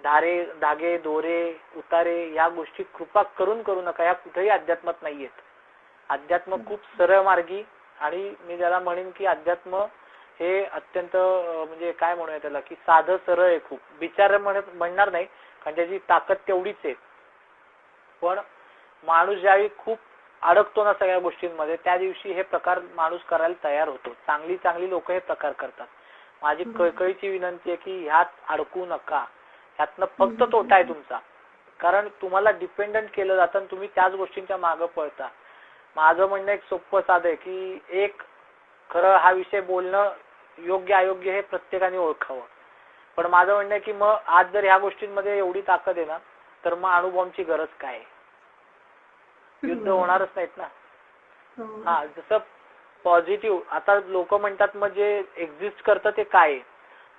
धागे दोरे उतारे या गोष्टी कृपा करून करू नका. या कुठेही अध्यात्मात नाहीयेत. अध्यात्म खूप सरळ मार्गी, आणि मी ज्याला म्हणेन की अध्यात्म हे अत्यंत म्हणजे काय म्हणूया त्याला की साधं सरळ आहे. खूप विचार म्हणणार नाही कारण त्याची ताकद तेवढीच आहे. पण माणूस ज्यावेळी खूप अडकतो ना सगळ्या गोष्टींमध्ये, त्या दिवशी हे प्रकार माणूस करायला तयार होतो. चांगली चांगली लोक हे प्रकार करतात. माझी कळकळीची विनंती आहे की ह्यात अडकू नका. ह्यातनं फक्त तोटा आहे तुमचा, कारण तुम्हाला डिपेंडंट केलं जातं आणि तुम्ही त्याच गोष्टींच्या मागे पळता. माझं म्हणणं एक सोपं साधं आहे की एक खरं हा विषय बोलणं योग्य अयोग्य हे प्रत्येकाने ओळखावं. पण माझं म्हणणं आहे की मग आज जर ह्या गोष्टींमध्ये एवढी ताकद आहे ना तर मग अणुबॉम्बची गरज काय आहे. युद्ध होणारच नाहीत ना. हा, जसं पॉझिटिव्ह आता लोक म्हणतात मग जे एक्झिस्ट करतं ते काय आहे.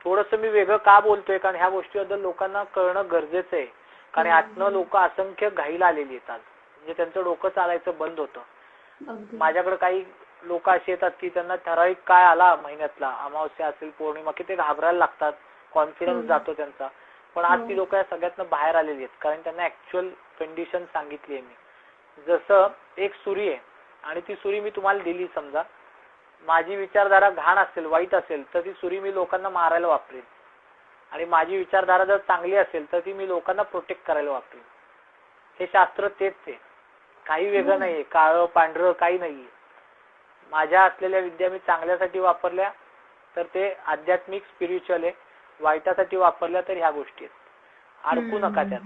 थोडंसं मी वेगळं का बोलतोय, कारण ह्या गोष्टीबद्दल लोकांना कळणं गरजेचं आहे. कारण यातनं लोक असंख्य घाईला आलेली येतात, म्हणजे त्यांचं डोकं चालायचं बंद होतं. माझ्याकडे काही लोक असे येतात की त्यांना ठराविक काळ आला महिन्यातला, अमावस्या असेल पौर्णिमा, की ते घाबरायला लागतात, कॉन्फिडन्स जातो त्यांचा. पण आज ती लोक या सगळ्यातनं बाहेर आलेली आहेत, कारण त्यांना ऍक्च्युअल कंडिशन सांगितली आहे मी. जसं एक सुरी आहे आणि ती सुरी मी तुम्हाला दिली, समजा माझी विचारधारा घाण असेल, वाईट असेल, तर ती सुरी मी लोकांना मारायला वापरेन. आणि माझी विचारधारा जर चांगली असेल तर ती मी लोकांना प्रोटेक्ट करायला वापरेन. हे शास्त्र तेच आहे, काही वेगळं नाहीये, काळं पांढरं काही नाहीये. माझ्या असलेल्या विद्या मी चांगल्यासाठी वापरल्या तर ते आध्यात्मिक स्पिरिच्युअल आहे, वाईटासाठी वापरल्या तर ह्या गोष्टी आहेत. अडकू नका त्यात,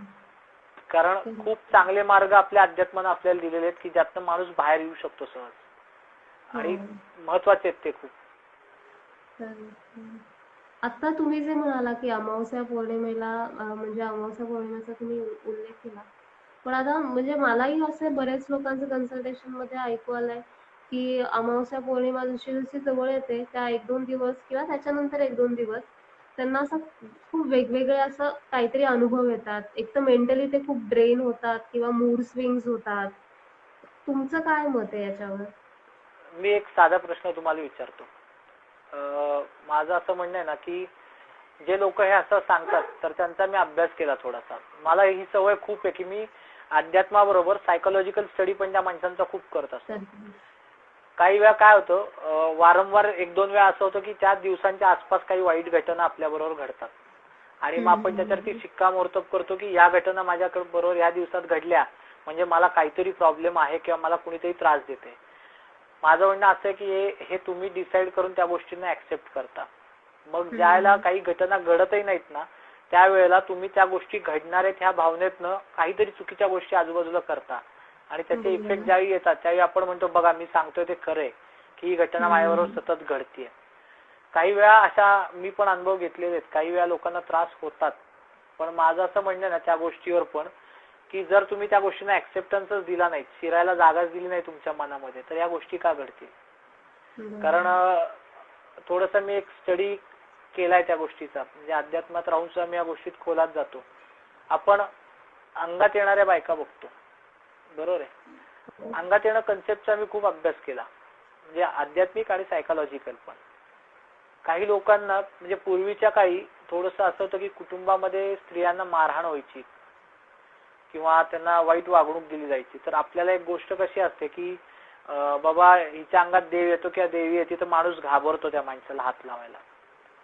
कारण खूप चांगले मार्ग आपल्या अध्यात्मानं आपल्याला दिलेले आहेत की ज्यातनं माणूस बाहेर येऊ शकतो सहज, आणि महत्वाचे आहेत ते खूप. आता तुम्ही जे म्हणाला की अमावस्या पौर्णिमेला म्हणजे अमावस्या पौर्णिमेचा तुम्ही उल्लेख केला, पण आता म्हणजे मलाही असे बरेच लोकांचं कन्सल्टेशन मध्ये ऐकू आलंय की अमावस्या पौर्णिमा जशी जशी जवळ येते त्या 1-2 दिवस किंवा त्याच्यानंतर 1-2 दिवस त्यांना असं खूप वेगवेगळे असं काहीतरी अनुभव येतात. एक तर मेंटली ते खूप ड्रेन होतात किंवा मूड स्विंग्स होतात. तुमचं काय मत आहे याच्यावर? मी एक साधा प्रश्न तुम्हाला विचारतो. माझं असं म्हणणं आहे ना की जे लोक हे असं सांगतात तर त्यांचा मी अभ्यास केला थोडासा. मला ही सवय खूप आहे की मी अध्यात्माबरोबर सायकोलॉजिकल स्टडी पण त्या माणसांचा खूप करत असतो. काही वेळा काय होतं, वारंवार 1-2 वेळा असं होतं की त्या दिवसांच्या आसपास काही वाईट घटना आपल्या बरोबर घडतात आणि मग आपण त्याच्यावरती शिक्कामोर्तब करतो की या घटना माझ्या बरोबर या दिवसात घडल्या म्हणजे मला काहीतरी प्रॉब्लेम आहे किंवा मला कुणीतरी त्रास देते. माझं म्हणणं असं आहे की हे तुम्ही डिसाईड करून त्या गोष्टींना ऍक्सेप्ट करता. मग ज्याला काही घटना घडतही नाहीत ना त्यावेळेला तुम्ही त्या गोष्टी घडणार आहेत ह्या भावनेतनं काहीतरी चुकीच्या गोष्टी आजूबाजूला करता आणि त्याचे इफेक्ट ज्यावेळी येतात त्यावेळी आपण म्हणतो बघा मी सांगतोय ते खरंय की ही घटना माझ्याबरोबर सतत घडतीये. काही वेळा अशा मी पण अनुभव घेतलेले आहेत. काही वेळा लोकांना त्रास होतात. पण माझं असं म्हणणं ना त्या गोष्टीवर पण की जर तुम्ही त्या गोष्टींना ऍक्सेप्टन्सच दिला नाही, शिरायला जागाच दिली नाही तुमच्या मनामध्ये तर या गोष्टी का घडतील. कारण थोडंसं मी एक स्टडी केलाय त्या गोष्टीचा, म्हणजे अध्यात्मात राहून सुद्धा मी या गोष्टीत खोलात जातो. आपण अंगात येणाऱ्या बायका बघतो, बरोबर आहे. अंगात येणं कन्सेप्टचा मी खूप अभ्यास केला, म्हणजे आध्यात्मिक आणि सायकोलॉजिकल पण. काही लोकांना म्हणजे पूर्वीच्या काळी थोडंसं असं होतं की कुटुंबामध्ये स्त्रियांना मारहाण व्हायची किंवा त्यांना वाईट वागणूक दिली जायची. तर आपल्याला एक गोष्ट कशी असते की बाबा हिच्या अंगात देव येतो किंवा देवी येते तर माणूस घाबरतो त्या माणसाला हात लावायला.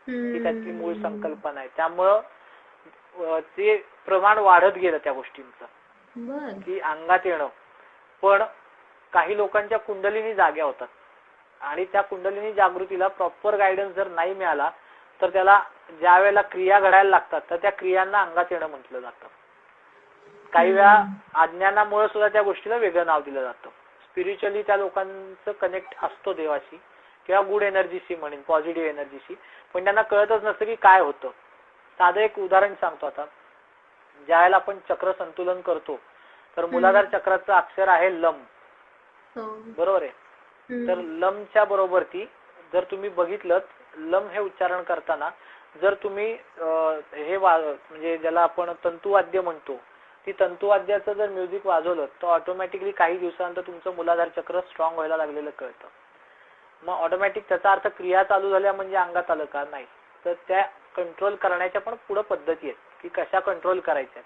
ही त्याची मूळ संकल्पना आहे. त्यामुळं ते प्रमाण वाढत गेलं त्या गोष्टींचं की अंगात येणं. पण काही लोकांच्या कुंडलिनी जाग्या होतात आणि त्या कुंडलिनी जागृतीला प्रॉपर गायडन्स जर नाही मिळाला तर त्याला ज्या वेळेला क्रिया घडायला लागतात तर त्या क्रियांना अंगात येणं म्हटलं जातं. काही वेळा अज्ञानामुळे सुद्धा त्या गोष्टीला वेगळं नाव दिलं जातं. स्पिरिच्युअली त्या लोकांचं कनेक्ट असतो देवाशी किंवा गुड एनर्जीशी म्हणेन, पॉझिटिव्ह एनर्जीशी, पण त्यांना कळतच नसतं की काय होतं. साधं एक उदाहरण सांगतो. आता ज्या वेळेला आपण चक्र संतुलन करतो तर मूलाधार चक्राचं अक्षर आहे लम, बरोबर आहे. तर लमच्या बरोबर ती जर तुम्ही बघितलं, लम हे उच्चारण करताना जर तुम्ही हे म्हणजे ज्याला आपण तंतुवाद्य म्हणतो, ती तंतुवाद्याचं जर म्युझिक वाजवलं तर ऑटोमॅटिकली काही दिवसानंतर तुमचं मूलाधार चक्र स्ट्रॉंग व्हायला लागलेलं कळतं. मग ऑटोमॅटिक त्याचा अर्थ क्रिया चालू झाल्या म्हणजे अंगात आलं का, नाही. तर त्या कंट्रोल करण्याच्या पण पुढे पद्धती आहेत की कशा कंट्रोल करायच्या.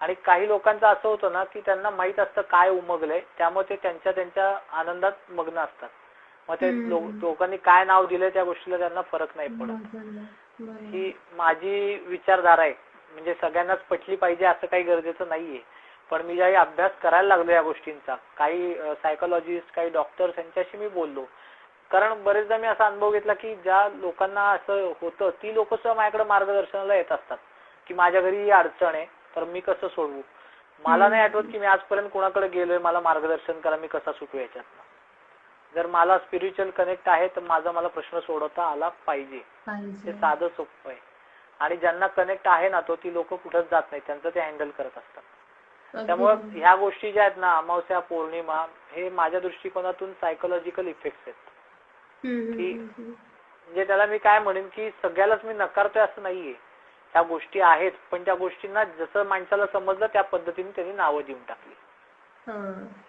आणि काही लोकांचं असं होतं ना की त्यांना माहित असतं काय उमगलंय, त्यामुळे ते त्यांच्या त्यांच्या आनंदात मग्न असतात. मग ते लोकांनी काय नाव दिलंय त्या गोष्टीला त्यांना फरक नाही पडत. ही माझी विचारधारा आहे. म्हणजे सगळ्यांनाच पटली पाहिजे असं काही गरजेचं नाहीये. पण मी ज्यावेळी अभ्यास करायला लागलो या गोष्टींचा, काही सायकोलॉजिस्ट, काही डॉक्टर्स यांच्याशी मी बोललो. कारण बरेचदा मी असा अनुभव घेतला की ज्या लोकांना असं होतं ती लोक सुद्धा माझ्याकडे मार्गदर्शनाला येत असतात की माझ्या घरी ही अडचण आहे तर मी कसं सोडवू. मला नाही आठवत की मी आजपर्यंत कोणाकडे गेलोय मला मार्गदर्शन करा मी कसा सुटू याच्यात. जर मला स्पिरिच्युअल कनेक्ट आहे तर मला प्रश्न सोडवता आला पाहिजे. ते साधं सोपं आहे. आणि ज्यांना कनेक्ट आहे ना तो ती लोक कुठंच जात नाही, त्यांचं ते हँडल करत असतात. त्यामुळे ह्या गोष्टी ज्या आहेत ना, अमावस्या, पौर्णिमा, हे माझ्या दृष्टिकोनातून सायकोलॉजिकल इफेक्ट्स आहेत. की म्हणजे त्याला मी काय म्हणेन की सगळ्यालाच मी नकारतोय असं नाहीये. त्या गोष्टी आहेत, पण त्या गोष्टींना जसं माणसाला समजलं त्या पद्धतीने त्यांनी नावं देऊन टाकली.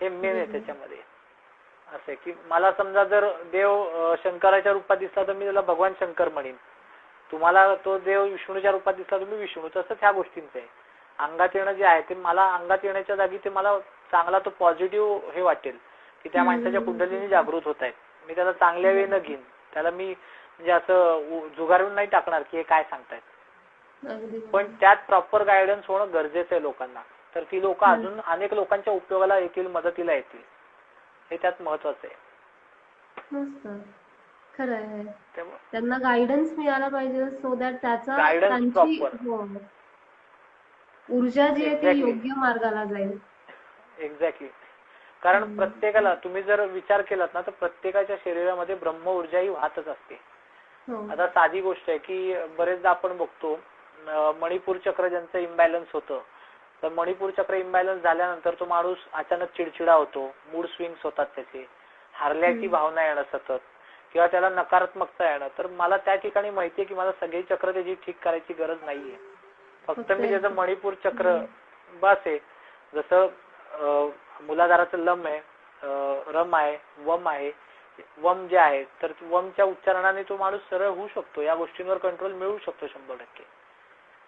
हे मेन आहे त्याच्यामध्ये. असं आहे की मला समजा जर देव शंकराच्या रूपात दिसला तर मी त्याला भगवान शंकर म्हणेन. तुम्हाला तो देव विष्णूच्या रूपात दिसला तर मी विष्णू. तसंच ह्या गोष्टींचं आहे. अंगात येणं जे आहे ते मला अंगात येण्याच्या जागी ते मला चांगला तो पॉझिटिव्ह हे वाटेल की त्या माणसाच्या कुंडलीने जागृत होत आहेत. मी त्याला चांगल्या वेळेनं घेईन. त्याला मी म्हणजे असं जुगारून नाही टाकणार की हे काय सांगतायत. पण त्यात प्रॉपर गायडन्स होणं गरजेचं आहे लोकांना. तर ती लोक अजून अनेक लोकांच्या उपयोगाला येतील, मदतीला येतील. हे त्यात महत्वाचं आहे. खरं आहे. त्यांना गायडन्स मिळाला पाहिजे सो दॅट त्याचा गायडन्स प्रॉपर ऊर्जा जी आहे ती योग्य मार्गाला जाईल. एक्झॅक्टली. कारण प्रत्येकाला तुम्ही जर विचार केलात ना तर प्रत्येकाच्या शरीरामध्ये ब्रह्म ऊर्जा ही वाहतच असते. आता साधी गोष्ट आहे की बरेचदा आपण बघतो मणिपूर चक्र ज्यांचं इम्बॅलन्स होतं तर मणिपूर चक्र इम्बॅलन्स झाल्यानंतर तो माणूस अचानक चिडचिडा होतो, मूड स्विंग्स होतात त्याचे, हारल्याची भावना येणं सतत किंवा त्याला नकारात्मकता येणं. तर मला त्या ठिकाणी माहितीये की मला सगळी चक्र त्याची ठीक करायची गरज नाहीये. फक्त मी त्याचं मणिपूर चक्र बस आहे. जसं मूलाधाराचं लम आहे, रम आहे, वम आहे. वम जे आहे तर वमच्या उच्चारणाने तो माणूस सरळ होऊ शकतो. या गोष्टींवर कंट्रोल मिळू शकतो 100%.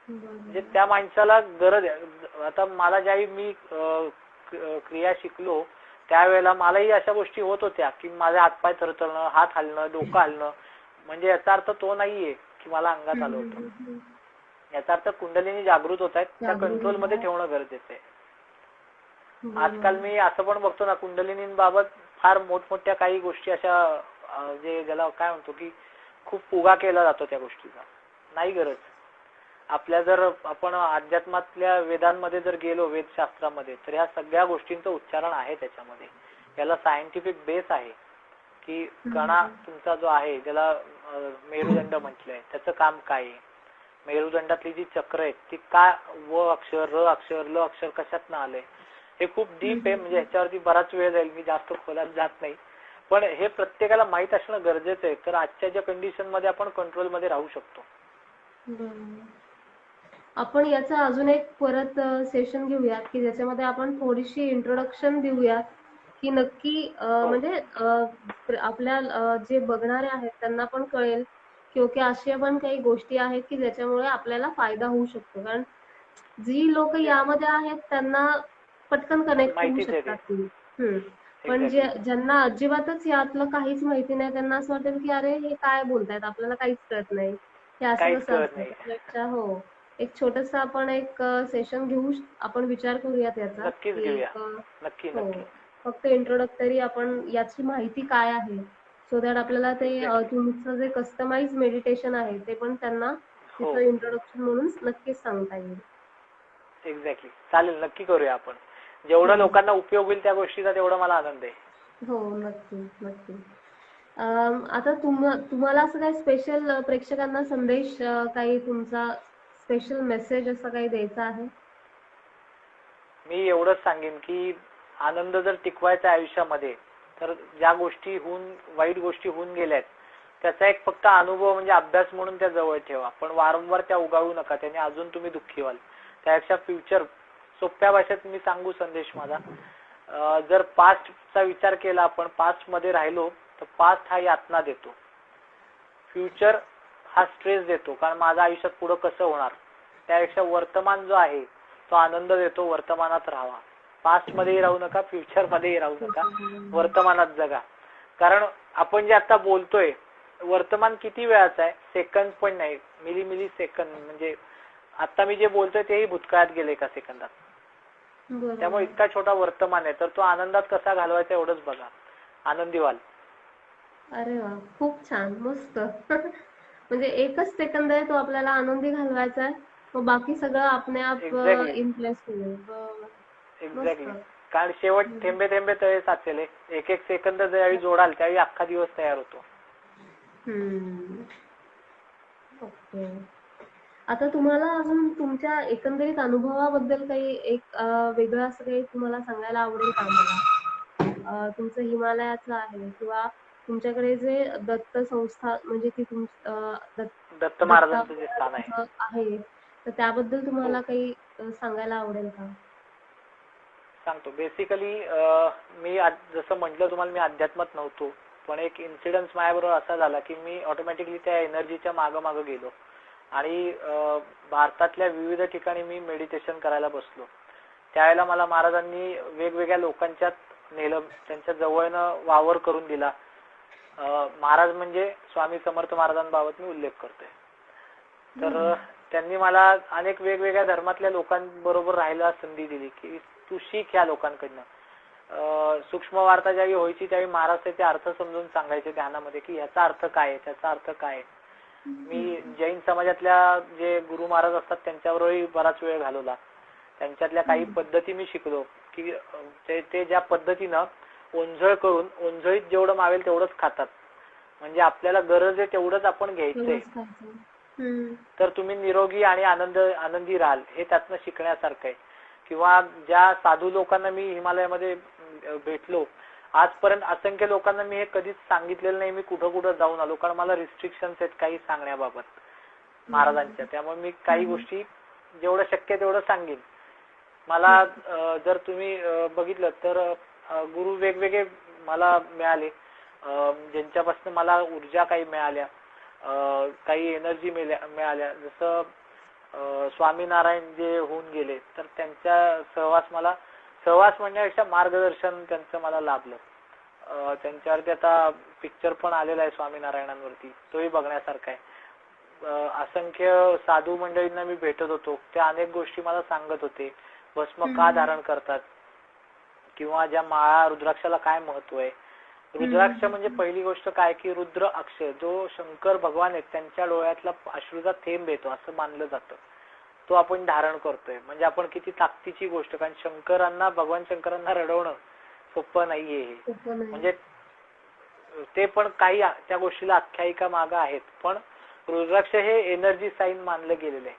म्हणजे त्या माणसाला गरज आहे. आता मला ज्यावेळी मी क्रिया शिकलो त्यावेळेला मलाही अशा गोष्टी होत होत्या की माझे हातपाय थरथरणं, हात हलणं, डोकं हलणं. म्हणजे याचा अर्थ तो नाहीये की मला अंगात आलं होतं. याचा अर्थ कुंडलिनी जागृत होत आहेत, त्या कंट्रोल मध्ये ठेवणं गरजेचं आहे. आजकाल मी असं पण बघतो ना कुंडलिनीबाबत फार मोठमोठ्या काही गोष्टी अशा जे ज्याला काय म्हणतो की खूप उगा केला जातो त्या गोष्टीचा. नाही गरज. आपल्या जर आपण अध्यात्मातल्या वेदांमध्ये जर गेलो, वेदशास्त्रामध्ये, तर ह्या सगळ्या गोष्टींचं उच्चारण आहे त्याच्यामध्ये. याला सायंटिफिक बेस आहे की कणा तुमचा जो आहे ज्याला मेरुदंड म्हटलंय त्याचं काम काय आहे, मेरुदंडातली जी चक्र आहेत ती काय, व अक्षर, र अक्षर, ल अक्षर कशातनं आलंय, हे खूप डीप आहे. म्हणजे ह्याच्यावरती बराच वेळ जाईल, मी जास्त खोलात जात नाही. पण हे प्रत्येकाला माहित असणं गरजेचं आहे. तर आजच्या ज्या कंडिशन मध्ये आपण कंट्रोल मध्ये राहू शकतो. आपण याचा अजून एक परत सेशन घेऊयात की ज्याच्यामध्ये आपण थोडीशी इंट्रोडक्शन देऊयात की नक्की म्हणजे आपल्या जे बघणारे आहेत त्यांना पण कळेल की ओके अशा पण काही गोष्टी आहेत की ज्याच्यामुळे आपल्याला फायदा होऊ शकतो. कारण जी लोक यामध्ये आहेत त्यांना पटकन कनेक्ट होऊ माहितीच आहे ते. शकतात ती. पण Exactly. ज्यांना अजिबातच यातलं काहीच माहिती नाही त्यांना असं वाटेल की अरे हे काय बोलतायत, आपल्याला काहीच कळत नाही, हे असं काहीच कसं कळत असतं. नाही. त्यापेक्षा हो एक छोटस आपण एक सेशन घेऊ, आपण विचार करूयात याचा नक्कीच की घेऊया. एक नक्की हो नक्की. फक्त इंट्रोडक्टरी आपण याची माहिती काय आहे सो दॅट आपल्याला ते एक्झॅक्टली. तुमचं जे कस्टमाइज मेडिटेशन आहे ते पण त्यांना हो, तिथं इंट्रोडक्शन म्हणून नक्कीच सांगता येईल. एक्झॅक्टली. चालेल, नक्की करूया आपण. जेवढं लोकांना उपयोग होईल त्या गोष्टीचा तेवढा मला आनंद आहे. हो नक्की नक्की. आता तुम्हाला असं काही स्पेशल प्रेक्षकांना संदेश काही तुमचा स्पेशल मेसेज असं काही द्यायचा आहे? मी एवढंच सांगेन की आनंद जर टिकवायचा आयुष्यामध्ये तर ज्या गोष्टी वाईट गोष्टी होऊन गेल्यात त्याचा एक फक्त अनुभव म्हणजे अभ्यास म्हणून त्या जवळ ठेवा. पण वारंवार त्या उगाळू नका, त्याने अजून तुम्ही दुःखी व्हाल. त्यापेक्षा फ्युचर, सोप्या भाषेत मी सांगू संदेश माझा, जर पास्टचा विचार केला आपण, पास्ट मध्ये राहिलो तर पास्ट हा यातना देतो, फ्युचर हा स्ट्रेस देतो कारण माझं आयुष्यात पुढे कसं होणार. त्यापेक्षा वर्तमान जो आहे तो आनंद देतो. वर्तमानात राहावा. पास्ट मध्येही राहू नका, फ्युचर मध्येही राहू नका, वर्तमानात जगा. कारण आपण जे आता बोलतोय वर्तमान किती वेळाचं आहे, सेकंद पण नाही, मिली सेकंद. म्हणजे आता मी जे बोलतोय तेही भूतकाळात गेले एका सेकंदात. त्यामुळे इतका छोटा वर्तमान आहे, तर तो आनंदात कसा घालवायचा एवढंच बघा, आनंदी व्हाल. अरे वा, खूप छान, मस्त. म्हणजे एकच सेकंद आहे तो आपल्याला आनंदी घालवायचा आहे, मग बाकी सगळं आपणे आप एक्झॅक्टली. इन प्लेस होईल. मस्त. एक्झॅक्टली. कारण शेवट थेंबे थेंबे तळे साचेले. एक एक सेकंद ज्यावेळी जोडाल त्यावेळी अख्खा दिवस तयार होतो. ओके. आता तुम्हाला अजून तुमच्या एकंदरीत अनुभवाबद्दल काही एक वेगळं असं काही तुम्हाला सांगायला आवडेल का मला? तुमचं हिमालयाचं आहे किंवा तुमच्याकडे जे दत्त संस्था म्हणजे ती दत्त दत्त महाराजांचं जे स्थान आहे. आहे तर त्याबद्दल हो, तुम्हाला काही सांगायला आवडेल का? सांगतो. बेसिकली मी जसं म्हटलं तुम्हाला, मी अध्यात्मात नव्हतो, पण एक इन्सिडन्स माझ्याबरोबर असा झाला की मी ऑटोमॅटिकली त्या एनर्जीच्या मागं गेलो आणि भारतातल्या विविध ठिकाणी मी मेडिटेशन करायला बसलो. त्यावेळेला मला महाराजांनी वेगवेगळ्या लोकांच्यात नेलं, त्यांच्या जवळनं वावर करून दिला. महाराज म्हणजे स्वामी समर्थ महाराजांबाबत मी उल्लेख करतोय. तर त्यांनी मला अनेक वेगवेगळ्या धर्मातल्या लोकांबरोबर राहायला संधी दिली की तू शिक ह्या लोकांकडनं. सूक्ष्म वार्ता ज्यावेळी व्हायची त्यावेळी महाराज त्याचे अर्थ समजून सांगायचे ध्यानामध्ये की ह्याचा अर्थ काय आहे, त्याचा अर्थ काय आहे. मी जैन समाजातल्या जे गुरु महाराज असतात त्यांच्यावरही बराच वेळ घालवला. त्यांच्यातल्या काही पद्धती मी शिकलो की ते ज्या पद्धतीनं ओंझळ करून, ओंझळीत जेवढं मावेल तेवढंच खातात. म्हणजे आपल्याला गरज आहे तेवढंच आपण घ्यायचंय, तर तुम्ही निरोगी आणि आनंदी राहाल. हे त्यातनं शिकण्यासारखं आहे. किंवा ज्या साधू लोकांना मी हिमालयामध्ये भेटलो, आजपर्यंत असंख्य लोकांना मी हे कधीच सांगितलेलं नाही मी कुठं कुठं जाऊन आलो, कारण मला रिस्ट्रिक्शन्स आहेत काही सांगण्याबाबत महाराजांच्या. त्यामुळे मी काही गोष्टी जेवढं शक्य तेवढं सांगेन. मला जर तुम्ही बघितलं तर गुरु वेगवेगळे मला मिळाले, ज्यांच्यापासून मला ऊर्जा काही मिळाल्या, काही एनर्जी मिळाल्या. जसं स्वामीनारायण जे होऊन गेले तर त्यांच्या सहवास म्हणण्यापेक्षा मार्गदर्शन त्यांचं मला लाभलं. त्यांच्यावरती आता पिक्चर पण आलेला आहे स्वामीनारायणांवरती, तोही बघण्यासारखा आहे. असंख्य साधू मंडळींना मी भेटत होतो, ते अनेक गोष्टी मला सांगत होते. भस्म का धारण करतात, किंवा ज्या माळा रुद्राक्षाला काय महत्व आहे, रुद्राक्ष म्हणजे पहिली गोष्ट काय की रुद्र अक्षय, जो शंकर भगवान आहेत त्यांच्या डोळ्यातला अश्रूचा थेंब येतो असं मानलं जातं, तो आपण धारण करतोय. म्हणजे आपण किती ताकदीची गोष्ट, कारण भगवान शंकरांना रडवणं सोपं नाहीये हे. म्हणजे ते पण काही त्या गोष्टीला आख्यायिका मागं आहेत, पण रुद्राक्ष हे एनर्जी साईन मानलं गेलेलं आहे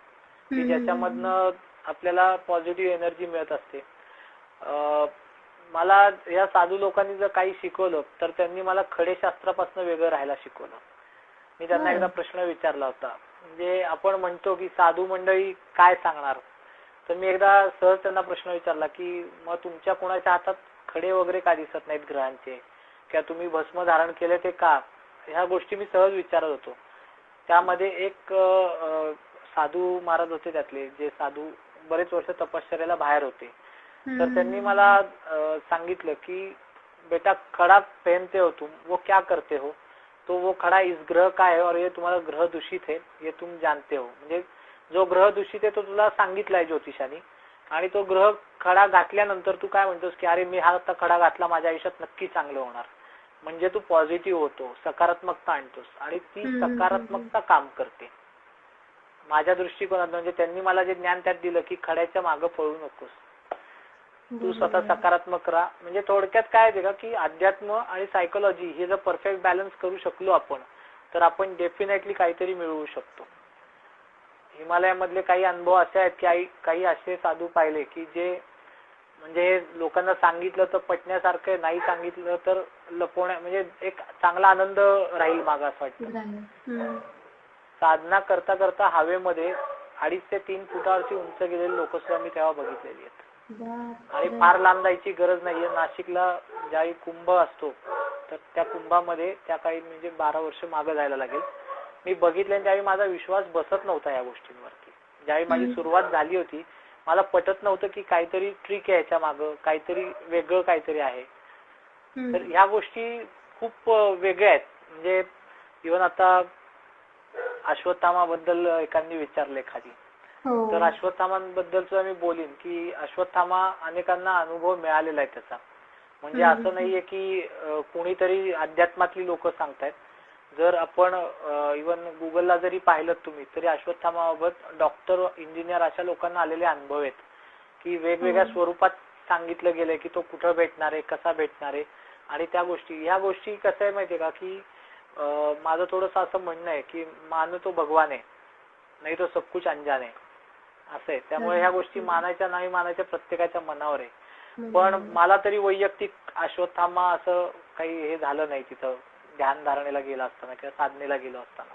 की ज्याच्यामधनं आपल्याला पॉझिटिव्ह एनर्जी मिळत असते. मला या साधू लोकांनी जर काही शिकवलं तर त्यांनी मला खडेशास्त्रापासून वेगळं राहायला शिकवलं. मी त्यांना एकदा प्रश्न विचारला होता, म्हणजे आपण म्हणतो की साधू मंडळी काय सांगणार, तर मी एकदा सहज त्यांना प्रश्न विचारला की मग तुमच्या कोणाच्या हातात खडे वगैरे का दिसत नाहीत ग्रहांचे, किंवा तुम्ही भस्म धारण केले ते का, ह्या गोष्टी मी सहज विचारत होतो. त्यामध्ये एक साधू महाराज होते, त्यातले जे साधू बरेच वर्ष तपश्चर्याला बाहेर होते, तर त्यांनी मला सांगितलं की बेटा खड़ा पहनते हो तुम, वो क्या करते हो, तो वो खड़ा इस ग्रह का है और ये तुम्हारा ग्रह दूषित है, ये तुम जानते हो. म्हणजे जो ग्रह दूषित आहे तो तुला सांगितलाय ज्योतिषाने, आणि तो ग्रह खडा घातल्यानंतर तू काय म्हणतोस की अरे मी हा आता खडा घातला, माझ्या आयुष्यात नक्की चांगलं होणार. म्हणजे तू पॉझिटिव्ह होतो, सकारात्मकता आणतोस, आणि ती सकारात्मकता काम करते माझ्या दृष्टिकोनात. म्हणजे त्यांनी मला जे ज्ञान त्यात दिलं की खड्याच्या मागं पळू नकोस, तू स्वतः सकारात्मक राहा. म्हणजे थोडक्यात काय आहे का की अध्यात्म आणि सायकोलॉजी हे जर परफेक्ट बॅलन्स करू शकलो आपण, तर आपण डेफिनेटली काहीतरी मिळवू शकतो. हिमालयामधले काही अनुभव असे आहेत की काही असे साधू पाहिले की जे म्हणजे लोकांना सांगितलं तर पटण्यासारखं, नाही सांगितलं तर लपवण्या, म्हणजे एक चांगला आनंद राहील मागा असं वाटतं. साधना करता करता हवेमध्ये 2.5 ते 3 फुटावरची उंच गेलेली लोक सुद्धा मी तेव्हा बघितलेली आहेत. आणि फार लांब जायची गरज नाहीये. नाशिकला ज्यावेळी कुंभ असतो तर त्या कुंभामध्ये त्या काही म्हणजे 12 वर्ष मागे जायला लागेल, मी बघितले. त्यावेळी माझा विश्वास बसत नव्हता या गोष्टींवरती. ज्यावेळी माझी सुरुवात झाली होती मला पटत नव्हतं की काहीतरी ट्रिक आहे याच्या मागं, काहीतरी वेगळं काहीतरी आहे. तर ह्या गोष्टी खूप वेगळ्या आहेत. म्हणजे इव्हन आता अश्वत्थामाबद्दल एकांनी विचारले एखादी, तर अश्वत्थामाबद्दल मी बोलीन की अश्वत्थामा अनेकांना अनुभव मिळालेला आहे त्याचा. म्हणजे असं नाहीये की कोणीतरी अध्यात्मातली लोक सांगतायत. जर आपण इव्हन गुगलला जरी पाहिलं तुम्ही तरी अश्वत्थामाबाबत डॉक्टर, इंजिनियर अशा लोकांना आलेले अनुभव आहेत की वेगवेगळ्या स्वरूपात सांगितलं गेलंय की तो कुठं भेटणार आहे, कसा भेटणार आहे. आणि त्या गोष्टी, ह्या गोष्टी कसं आहे माहितीये का की माझं थोडंसं असं म्हणणं आहे की मान तो भगवान आहे, नाही तो सब कुछ अनजान आहे असं आहे. त्यामुळे ह्या गोष्टी मानायच्या नाही मानायच्या प्रत्येकाच्या मनावर आहे. पण मला तरी वैयक्तिक अश्वत्थामा असं काही हे झालं नाही तिथं ध्यान धारणेला गेला असताना किंवा साधनेला गेलो असताना.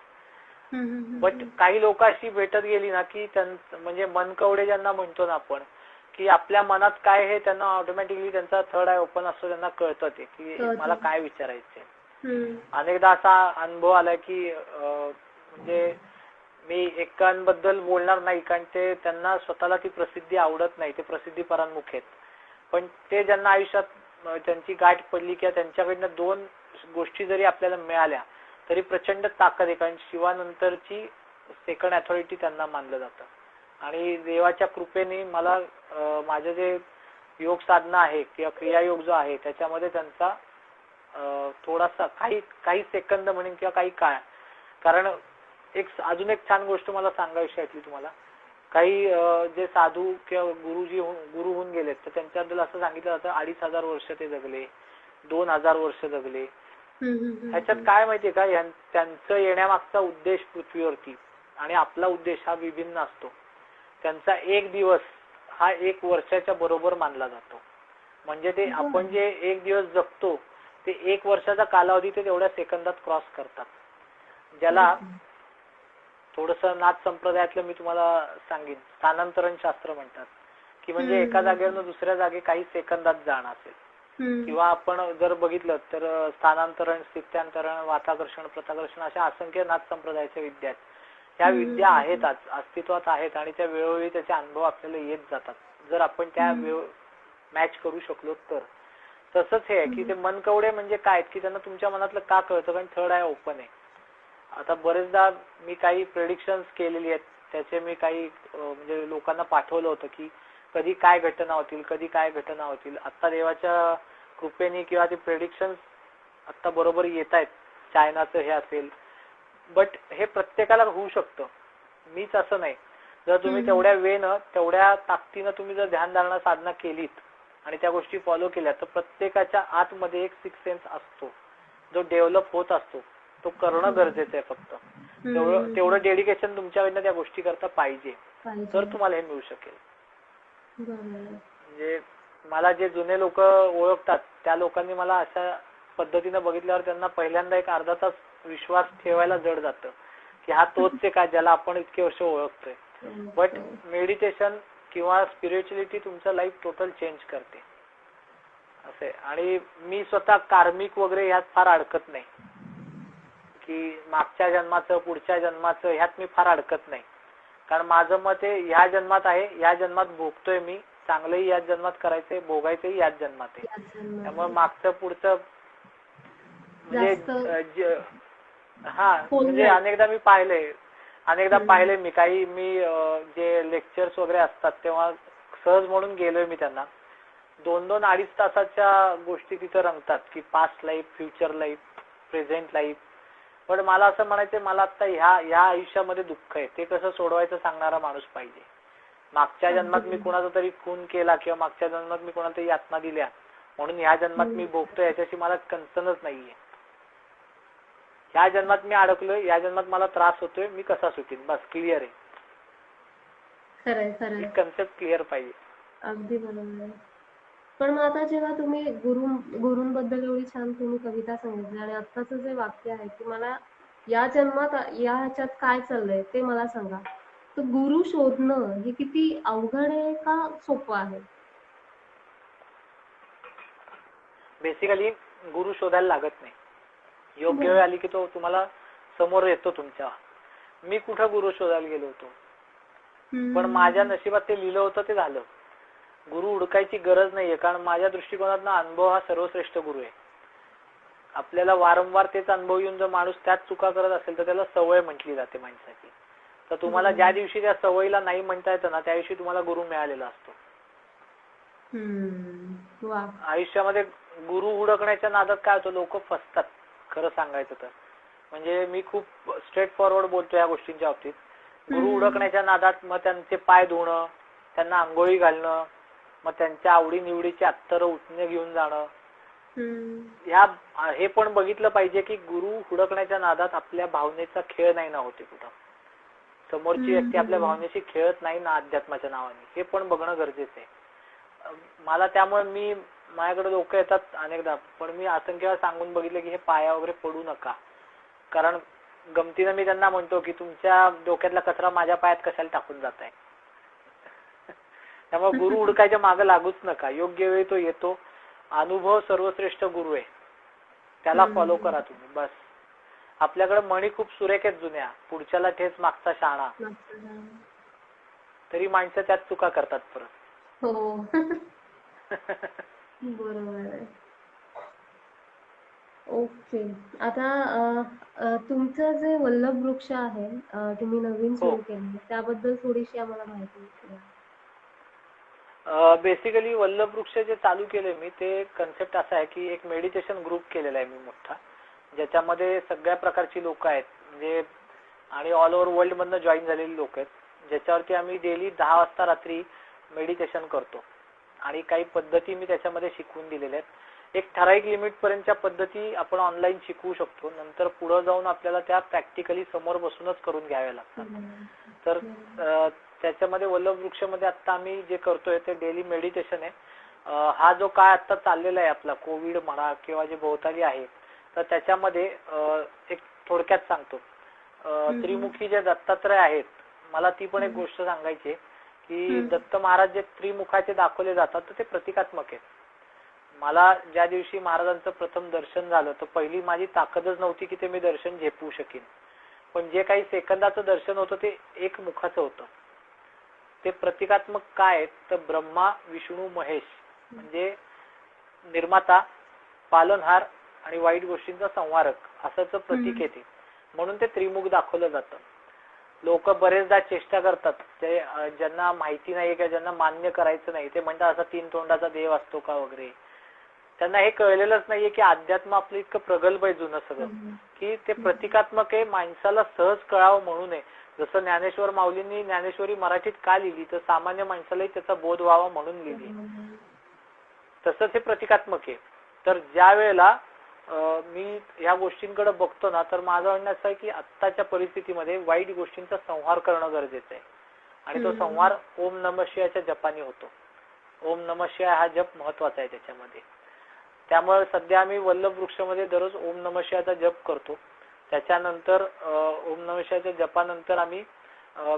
बट काही लोक अशी भेटत गेली ना की म्हणजे मनकवडे ज्यांना म्हणतो ना आपण, की आपल्या मनात काय हे त्यांना ऑटोमॅटिकली त्यांचा थर्ड आय ओपन असतो, त्यांना कळतं ते की मला काय विचारायचंय. अनेकदा असा अनुभव आलाय की म्हणजे मी एकांबद्दल बोलणार नाही कारण ते त्यांना स्वतःला ती प्रसिद्धी आवडत नाही, ते प्रसिद्धी परांमुख आहेत. पण ते ज्यांना आयुष्यात त्यांची गाठ पडली किंवा त्यांच्याकडनं 2 गोष्टी जरी आपल्याला मिळाल्या तरी प्रचंड ताकद आहे. कारण शिवानंतरची सेकंड अथॉरिटी त्यांना मानलं जातं. आणि देवाच्या कृपेने मला माझं जे योग साधना आहे किंवा क्रियायोग जो आहे त्याच्यामध्ये त्यांचा थोडासा काही सेकंद म्हणेन किंवा काही काळ. कारण अजून एक छान गोष्ट मला सांगायची वाटली तुम्हाला. काही जे साधू किंवा गुरु होऊन गेलेत तर त्यांच्याबद्दल असं सांगितलं जातं 2,500 वर्ष ते जगले, 2,000 वर्ष जगले. ह्याच्यात काय माहितीये का, त्यांचं येण्यामागचा उद्देश पृथ्वीवरती आणि आपला उद्देश हा विभिन्न असतो. त्यांचा 1 दिवस हा 1 वर्षाच्या बरोबर मानला जातो. म्हणजे ते आपण जे 1 दिवस जगतो ते 1 वर्षाचा कालावधी ते तेवढ्या सेकंदात क्रॉस करतात. ज्याला थोडंसं नाथ संप्रदायातलं मी तुम्हाला सांगेन स्थानांतरण शास्त्र म्हणतात की म्हणजे एका जागेवरून दुसऱ्या जागे काही सेकंदात जाणं असेल. किंवा आपण जर बघितलं तर स्थानांतरण, स्थित्यांतरण, वाताकर्षण, प्रताकर्षण अशा असंख्य नाथ संप्रदायाच्या विद्या आहेत. त्या विद्या आहेत, अस्तित्वात आहेत आणि त्या वेळोवेळी त्याचे अनुभव आपल्याला येत जातात जर आपण त्या मॅच करू शकलो तर. तसंच हे आहे की ते मनकवडे म्हणजे काय की त्यांना तुमच्या मनातलं का कळतं, कारण थर्ड आय ओपन आहे. आता बरेचदा मी काही प्रेडिक्शन्स केलेली आहेत, त्याचे मी काही म्हणजे लोकांना पाठवलं होतं की कधी काय घटना होतील, कधी काय घटना होतील. आता देवाच्या कृपेने किंवा ते प्रेडिक्शन्स आता बरोबर येत आहेत, चायनाचं हे असेल, बट हे प्रत्येकाला होऊ शकतं, मीच असं नाही. जर तुम्ही तेवढ्या वेळेनं तेवढ्या ताकदीनं तुम्ही जर ध्यानधारणा साधना केलीत आणि त्या गोष्टी फॉलो केल्या तर प्रत्येकाच्या आतमध्ये एक सिक्स सेन्स असतो जो डेव्हलप होत असतो. तो करणं गरजेचं आहे. फक्त तेवढं डेडिकेशन तुमच्याकडनं त्या गोष्टी करता पाहिजे, तर तुम्हाला हे मिळू शकेल. म्हणजे मला जे जुने लोक ओळखतात त्या लोकांनी मला अशा पद्धतीनं बघितल्यावर त्यांना पहिल्यांदा एक अर्धा तास विश्वास ठेवायला जड जातं की हा तोच आहे का ज्याला आपण इतके वर्ष ओळखतोय. बट मेडिटेशन किंवा स्पिरिच्युअलिटी तुमचं लाईफ टोटल चेंज करते असे. आणि मी स्वतः कार्मिक वगैरे ह्यात फार अडकत नाही की मागच्या जन्माचं पुढच्या जन्माचं ह्यात मी फार अडकत नाही. कारण माझं मत आहे ह्या जन्मात आहे, ह्या जन्मात भोगतोय मी, चांगलंही याच जन्मात करायचंय, भोगायचंही याच जन्मात आहे. त्यामुळे मागचं पुढचं म्हणजे म्हणजे अनेकदा मी पाहिलंय मी काही जे लेक्चर्स वगैरे असतात तेव्हा सहज म्हणून गेलोय मी त्यांना. 2-2, 2.5 तासाच्या गोष्टी तिथं रंगतात की past life, future life, present life. पण मला असं म्हणायचं मला आता ह्या आयुष्यामध्ये दुःख आहे, ते कसं सोडवायचं सांगणारा माणूस पाहिजे. मागच्या जन्मात मी कुणाचा तरी खून केला किंवा मागच्या जन्मात मी कोणाला तरी यातना दिल्या म्हणून ह्या जन्मात मी भोगतोय याच्याशी मला कन्सर्नच नाहीये. ह्या जन्मात मी अडकलोय, या जन्मात मला त्रास होतोय, मी कसा सुटेन, बस क्लिअर आहे. खरंय कन्सेप्ट क्लिअर पाहिजे. अगदी बरोबर आहे. पण मग आता जेव्हा तुम्ही गुरूंबद्दल एवढी छान तुम्ही कविता सांगितली आणि आत्ताचं जे वाक्य आहे की मला या जन्मात या ह्याच्यात काय चाललंय ते मला सांगा, तर गुरु शोधणं हे किती अवघड आहे का सोपं आहे? बेसिकली गुरु शोधायला लागत नाही. योग्य वेळ आली की तो तुम्हाला समोर येतो तुमच्या. मी कुठं गुरु शोधायला गेलो होतो, पण माझ्या नशिबात ते लिहिलं होतं ते झालं. गुरु हुडकायची गरज नाहीये, कारण माझ्या दृष्टिकोनातून अनुभव हा सर्वश्रेष्ठ गुरु आहे. आपल्याला वारंवार तेच अनुभव येऊन जर माणूस त्याच चुका करत असेल तर त्याला सवय म्हटली जाते माणसाची. तर तुम्हाला ज्या दिवशी त्या सवयीला नाही म्हणता येतं ना त्या दिवशी तुम्हाला गुरु मिळालेला असतो. आयुष्यामध्ये गुरु हुडकण्याच्या नादात काय होतं, लोक फसतात खरं सांगायचं तर. म्हणजे मी खूप स्ट्रेट फॉरवर्ड बोलतो या गोष्टींच्या बाबतीत. गुरु हुडकण्याच्या नादात मग त्यांचे पाय धुणं, त्यांना आंघोळी घालणं, मग त्यांच्या आवडीनिवडीची अत्तर उठणे घेऊन जाणं, हे पण बघितलं पाहिजे की गुरु हुडकण्याच्या नादात आपल्या भावनेचा खेळ नाही ना होते कुठं. समोरची व्यक्ती आपल्या भावनेशी खेळत नाही ना अध्यात्माच्या नावाने, हे पण बघणं गरजेचं आहे. मला त्यामुळे माझ्याकडे लोक येतात अनेकदा, पण मी असंख्य वेळा सांगून बघितलं की हे पाया वगैरे पडू नका. कारण गमतीनं मी त्यांना म्हणतो की तुमच्या डोक्यातला कचरा माझ्या पायात कशाला टाकून जात आहे. त्यामुळे गुरु हुडकायच्या मागे लागूच नका. योग्य वेळी तो येतो. अनुभव सर्वश्रेष्ठ गुरु आहे, त्याला फॉलो करा तुम्ही बस. आपल्याकडे म्हणी खूप सुरेख आहेत जुन्या, पुढच्याला ठेच मागचा शहाणा, तरी माणसं त्यात चुका करतात परत. हो बरोबर आहे. ओके. आता तुमचं जे वल्लभ वृक्ष आहे तुम्ही नवीन सुरू केले त्याबद्दल थोडीशी आम्हाला माहिती द्या. बेसिकली वल्लभ वृक्ष जे चालू केले मी ते कन्सेप्ट असा आहे की एक मेडिटेशन ग्रुप केलेला आहे मी मोठा, ज्याच्यामध्ये सगळ्या प्रकारची लोक आहेत म्हणजे आणि ऑल ओव्हर वर्ल्ड मधनं जॉईन झालेली लोक आहेत, ज्याच्यावरती आम्ही डेली 10 वाजता रात्री मेडिटेशन करतो. आणि काही पद्धती मी त्याच्यामध्ये शिकवून दिलेल्या आहेत. एक ठराविक लिमिट पर्यंतच्या पद्धती आपण ऑनलाईन शिकवू शकतो, नंतर पुढे जाऊन आपल्याला त्या प्रॅक्टिकली समोर बसूनच करून घ्याव्या लागतात. तर त्याच्यामध्ये वल्लभ वृक्षमध्ये आता आम्ही जे करतोय ते डेली मेडिटेशन आहे. हा जो काळ आता चाललेला आहे आपला, कोविड म्हणा किंवा जे भोवताली आहे, तर त्याच्यामध्ये एक थोडक्यात सांगतो. त्रिमुखी जे दत्तात्रय आहेत, मला ती पण एक गोष्ट सांगायची की दत्त महाराज जे त्रिमुखाचे दाखवले जातात तर ते प्रतिकात्मक आहेत. मला ज्या दिवशी महाराजांचं प्रथम दर्शन झालं तर पहिली माझी ताकदच नव्हती की ते मी दर्शन झेपवू शकेन, पण जे काही सेकंदाचं दर्शन होतं ते एक मुखाचं होतं. ते प्रतिकात्मक काय तर ब्रह्मा विष्णू महेश म्हणजे निर्माता, पालनहार आणि वाईट गोष्टींचा संहारक असंच प्रतीक येते, म्हणून ते त्रिमुख दाखवलं जातं. लोक बरेचदा चेष्टा करतात, ते ज्यांना माहिती नाही किंवा ज्यांना मान्य करायचं नाही ते म्हणतात असा 3 तोंडाचा देव असतो का वगैरे. त्यांना हे कळलेलंच नाहीये की अध्यात्म आपलं इतकं प्रगल्भ आहे जुनं सगळं, की ते प्रतिकात्मक आहे, माणसाला सहज कळावं म्हणून आहे. जसं ज्ञानेश्वर माऊलींनी ज्ञानेश्वरी मराठीत का लिहिली, तर सामान्य माणसालाही त्याचा बोध व्हावा म्हणून लिहिली. तसंच हे प्रतिकात्मक आहे. तर ज्या वेळेला मी ह्या गोष्टींकडे बघतो ना, तर माझं म्हणणं असं आहे की आत्ताच्या परिस्थितीमध्ये वाईट गोष्टींचा संहार करणं गरजेचं आहे. आणि तो संहार ओम नमः शिवायच्या जपाने होतो. ओम नमः शिवाय हा जप महत्वाचा आहे त्याच्यामध्ये. त्यामुळे सध्या आम्ही वल्लभ वृक्षामध्ये दररोज ओम नमः शिवायचा जप करतो. त्याच्यानंतर ओम नमः शिवायच्या जपानंतर आम्ही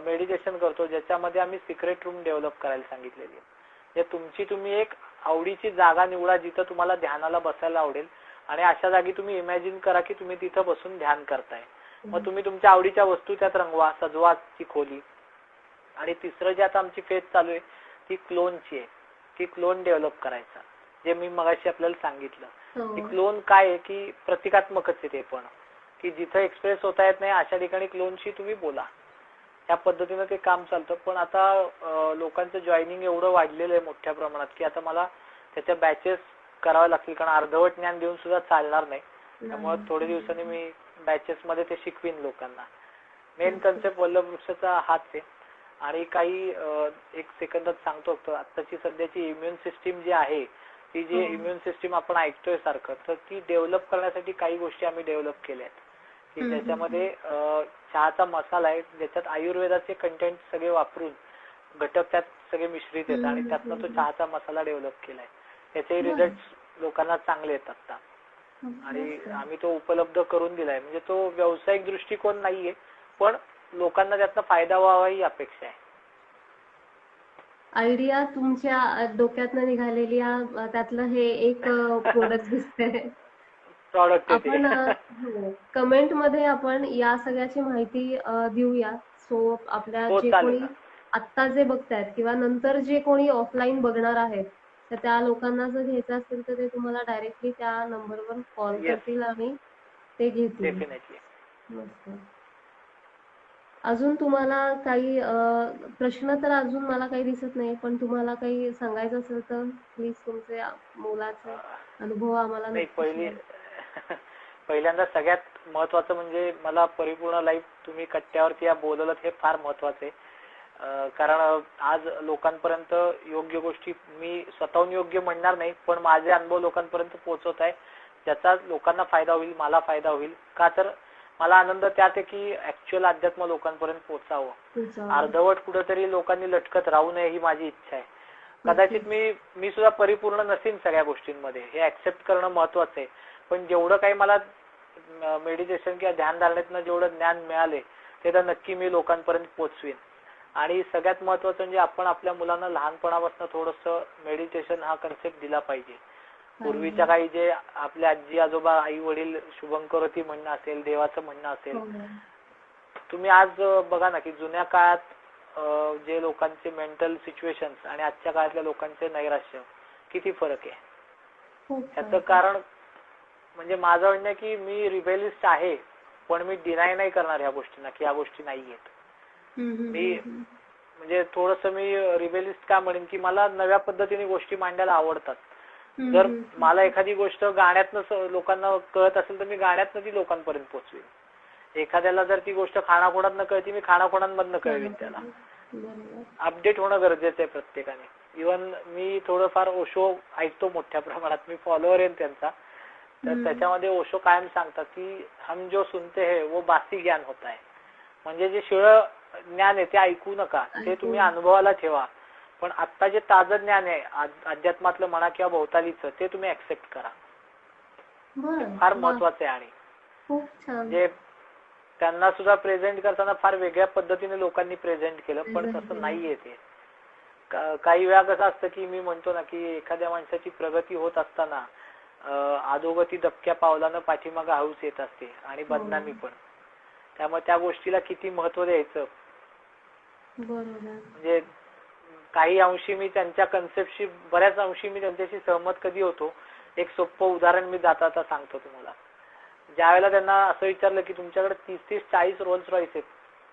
मेडिटेशन करतो, ज्याच्यामध्ये आम्ही सिक्रेट रूम डेव्हलप करायला सांगितलेली आहे. तुमची तुम्ही एक आवडीची जागा निवडा जिथं तुम्हाला ध्यानाला बसायला आवडेल, आणि अशा जागी तुम्ही इमॅजिन करा की तुम्ही तिथं बसून ध्यान करताय. मग तुम्ही तुमच्या आवडीच्या वस्तू त्यात रंगवा, सजवा ती खोली. आणि तिसरं जे आता आमची फेज चालू आहे ती क्लोनची आहे, की क्लोन डेव्हलप करायचा, जे मी मगाशी आपल्याला सांगितलं. की क्लोन काय आहे की प्रतिकात्मकच आहे ते पण, की जिथं एक्सप्रेस होता येत नाही अशा ठिकाणी क्लोनशी तुम्ही बोला. त्या पद्धतीनं ते काम चालतं. पण आता लोकांचं जॉईनिंग एवढं वाढलेलं आहे मोठ्या प्रमाणात की आता मला त्याच्या बॅचेस करावे लागतील, कारण अर्धवट ज्ञान देऊन सुद्धा चालणार नाही. त्यामुळे थोड्या दिवसांनी मी बॅचेस मध्ये ते शिकवीन लोकांना. मेन कन्सेप्ट वल्लभ वृक्षाचा हाच आहे. आणि काही एक सेकंदात सांगतो, तर आत्ताची सध्याची इम्युन सिस्टीम जी आहे, ती जी इम्युन सिस्टीम आपण ऐकतोय सारखं, तर ती डेव्हलप करण्यासाठी काही गोष्टी आम्ही डेव्हलप केल्या आहेत. की ज्याच्यामध्ये चहाचा मसाला आहे, ज्याच्यात आयुर्वेदाचे कंटेंट सगळे वापरून घटक त्यात सगळे मिश्रित आहेत, आणि त्यातनं तो चहाचा मसाला डेव्हलप केलाय. त्याचे रिझल्ट लोकांना चांगले आहेत आता, आणि आम्ही तो उपलब्ध करून दिलाय. म्हणजे तो व्यावसायिक दृष्टिकोन नाहीये, पण लोकांना त्यातनं फायदा व्हावा ही अपेक्षा आहे. आयडिया तुमच्या डोक्यातनं निघालेली त्यातलं हे एक प्रोडक्ट दिसतंय. प्रॉडक्ट आपण कमेंट मध्ये आपण या सगळ्याची माहिती देऊया. सो आपल्या जे कोणी आत्ता जे बघतायत किंवा नंतर जे कोणी ऑफलाईन बघणार आहेत, तर त्या लोकांना जर घ्यायचं असेल तर ते तुम्हाला डायरेक्टली त्या नंबरवर कॉल करतील आणि ते घेतील. मस्त. अजून तुम्हाला काही प्रश्न तर अजून मला काही दिसत नाही, पण तुम्हाला काही सांगायचं असेल तर प्लीज तुमचे मुलाचे अनुभव आम्हाला नक्की. पहिल्यांदा सगळ्यात महत्वाचं म्हणजे मला परिपूर्ण लाईफ तुम्ही कट्ट्यावरती या बोलवलं हे फार महत्वाचं आहे. कारण आज लोकांपर्यंत योग्य गोष्टी मी स्वतःहून योग्य म्हणणार नाही, पण माझे अनुभव लोकांपर्यंत पोहोचवत आहे, ज्याचा लोकांना फायदा होईल, मला फायदा होईल. का तर मला आनंद त्यात आहे की ऍक्च्युअल अध्यात्म लोकांपर्यंत पोहोचावं. अर्धवट कुठेतरी लोकांनी लटकत राहू नये ही माझी इच्छा आहे. कदाचित मी सुद्धा परिपूर्ण नसेन सगळ्या गोष्टींमध्ये, हे ऍक्सेप्ट करणं महत्वाचं आहे. पण जेवढं काही मला मेडिटेशन किंवा ध्यान धारणेतनं जेवढं ज्ञान मिळाले ते तर नक्की मी लोकांपर्यंत पोहोचवीन. आणि सगळ्यात महत्वाचं म्हणजे आपण आपल्या मुलांना लहानपणापासून थोडंसं मेडिटेशन हा कन्सेप्ट दिला पाहिजे. पूर्वीच्या काही जे आपल्या आजी आजोबा आई वडील शुभंकरोती म्हणणं असेल, देवाचं म्हणणं असेल, तुम्ही आज बघा ना की जुन्या काळात जे लोकांचे मेंटल सिच्युएशन्स आणि आजच्या काळातल्या लोकांचे नैराश्य किती फरक आहे. त्याचं कारण म्हणजे माझं म्हणणं आहे की मी रिबेलिस्ट आहे, पण मी डिनाय नाही करणार ह्या गोष्टींना की ह्या गोष्टी नाही आहेत. मी म्हणजे थोडस मी रिबेलिस्ट का म्हणेन की मला नव्या पद्धतीने गोष्टी मांडायला आवडतात. जर मला एखादी गोष्ट गाण्यातनं लोकांना कळत असेल तर मी गाण्यातनं ती लोकांपर्यंत पोहोचवीन. एखाद्याला जर ती गोष्ट खाणाखोणातनं कळती, मी खाणाखोणांमधनं कळवीन त्याला. अपडेट होणं गरजेचं आहे प्रत्येकाने. इव्हन मी थोडंफार ओशो ऐकतो मोठ्या प्रमाणात, मी फॉलोअर आहे त्यांचा. तर त्याच्यामध्ये ओशो कायम सांगतात की हम जो सुनते है वो बासी ज्ञान होता है. म्हणजे जे शिळं ज्ञान आहे ते ऐकू नका, ते तुम्ही अनुभवाला ठेवा. पण आता जे ताजं ज्ञान आहे अध्यात्मातलं म्हणा किंवा भोवतालीचं, ते तुम्ही ऍक्सेप्ट करा. फार महत्वाचं आहे. आणि म्हणजे त्यांना सुद्धा प्रेझेंट करताना फार वेगळ्या पद्धतीने लोकांनी प्रेझेंट केलं, पण तसं नाहीये ते. काही वेळा कसं असतं की मी म्हणतो ना की एखाद्या माणसाची प्रगती होत असताना अधोगती दबक्या पावलानं पाठीमागं हळूच येत असते, आणि बदनामी पण. त्यामुळे त्या गोष्टीला किती महत्व द्यायचं. म्हणजे काही अंशी मी त्यांच्या कन्सेप्टशी, बऱ्याच अंशी मी त्यांच्याशी सहमत कधी होतो. एक सोपं उदाहरण मी जाता सांगतो तुम्हाला. ज्या वेळेला त्यांना असं विचारलं की तुमच्याकडे 30-40 रोल्स रॉईस आहेत,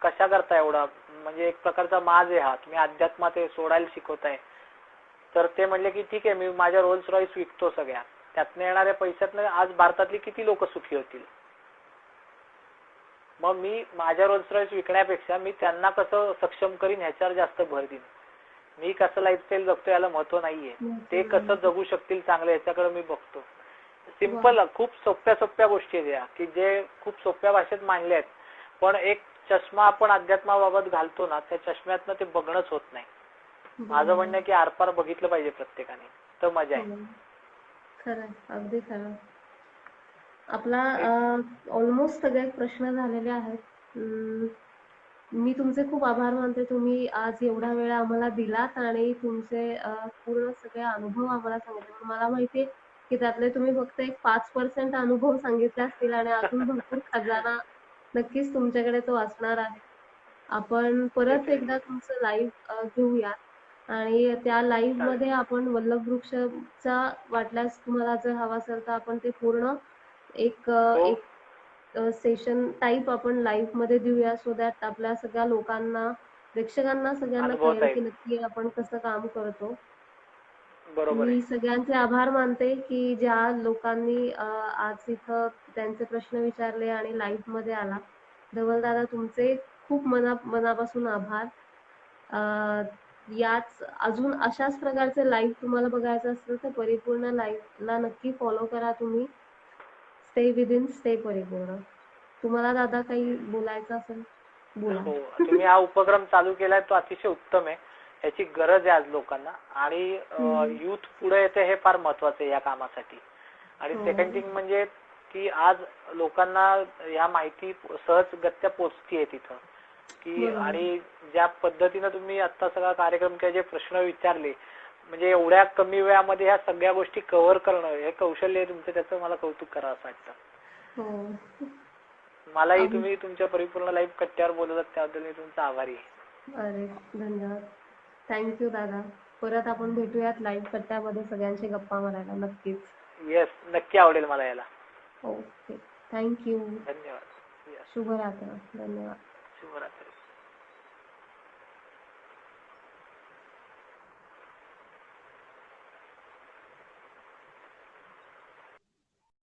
कशा करता एवढा, म्हणजे एक प्रकारचा माज आहे हा, तुम्ही अध्यात्मात सोडायला शिकवताय. तर ते म्हणले की ठीक आहे, मी माझ्या रोल्स रॉईस विकतो सगळ्या, त्यातनं येणाऱ्या पैशातनं आज भारतातली किती लोक सुखी होतील. मग मी माझ्या रोल्स रॉयस विकण्यापेक्षा मी त्यांना कसं सक्षम करीन ह्याच्यावर जास्त भर देईन. मी कसं लाईफस्टाईल जगतो याला महत्व नाहीये, ते कसं जगू शकतील चांगलं याच्याकडे मी बघतो. सिंपल, खूप सोप्या सोप्या गोष्टी आहेत या की जे खूप सोप्या भाषेत मांडल्या आहेत, पण एक चष्मा आपण अध्यात्माबाबत घालतो ना, त्या चष्म्यातनं ते बघणंच होत नाही. माझं म्हणणं आहे की आरपार बघितलं पाहिजे प्रत्येकाने, तर मजा आहे. खरं, अगदी खरं. आपला ऑलमोस्ट सगळे प्रश्न झालेले आहेत. मी तुमचे खूप आभार मानते. तुम्ही आज एवढा वेळ आम्हाला दिलात आणि तुमचे पूर्ण सगळे अनुभव आम्हाला सांगितले. मला माहितीये की त्यातले तुम्ही फक्त एक 5% अनुभव सांगितले असतील आणि अजून भरपूर खजाना नक्कीच तुमच्याकडे तो असणार आहे. आपण परत एकदा तुमचं लाईव्ह घेऊया आणि त्या लाईव्ह मध्ये आपण वल्लभवृक्षचा वाटल्यास तुम्हाला जर हवा असेल तर आपण ते पूर्ण एक सेशन टाईप आपण लाईव्ह मध्ये देऊया, सो दॅट आपल्या सगळ्या लोकांना, प्रेक्षकांना सगळ्यांना कळेल की नक्की आपण कसं काम करतो. मी सगळ्यांचे आभार मानते की ज्या लोकांनी आज इथं त्यांचे प्रश्न विचारले आणि लाईव्ह मध्ये आला. धवल दादा, तुमचे खूप मनापासून आभार. याच अजून अशाच प्रकारचे लाईव्ह तुम्हाला बघायचं असेल तर परिपूर्ण लाईव्हला नक्की फॉलो करा तुम्ही. स्टे विदिन स्टे परिपूर्ण. तुम्हाला दादा काही बोलायचं असेल बोला. हो, तुम्ही हा उपक्रम चालू केलाय तो अतिशय उत्तम आहे. याची गरज आहे आज लोकांना आणि युथ पुढे येते हे फार महत्वाचं आहे या कामासाठी. आणि सेकंड थिंग म्हणजे की आज लोकांना या माहिती सहजगत्या पोचतीये तिथं की, आणि ज्या पद्धतीने तुम्ही आता सगळा कार्यक्रम किंवा जे प्रश्न विचारले, म्हणजे एवढ्या कमी वेळामध्ये ह्या सगळ्या गोष्टी कव्हर करणं हे कौशल्य आहे तुमचं, त्याचं मला कौतुक करावं असं वाटतं. मलाही तुम्ही तुमच्या परिपूर्ण लाईफ कट्ट्यावर बोलवत त्याबद्दल मी तुमचा आभारी आहे. अरे धन्यवाद, थँक्यू दादा. परत आपण भेटूयात लाईव्ह कट्ट्यामध्ये सगळ्यांशी गप्पा मारायला नक्कीच. येस, नक्की आवडेल मला यायला. Okay, thank you. धन्यवाद. शुभरात्री. धन्यवाद. शुभरात्री.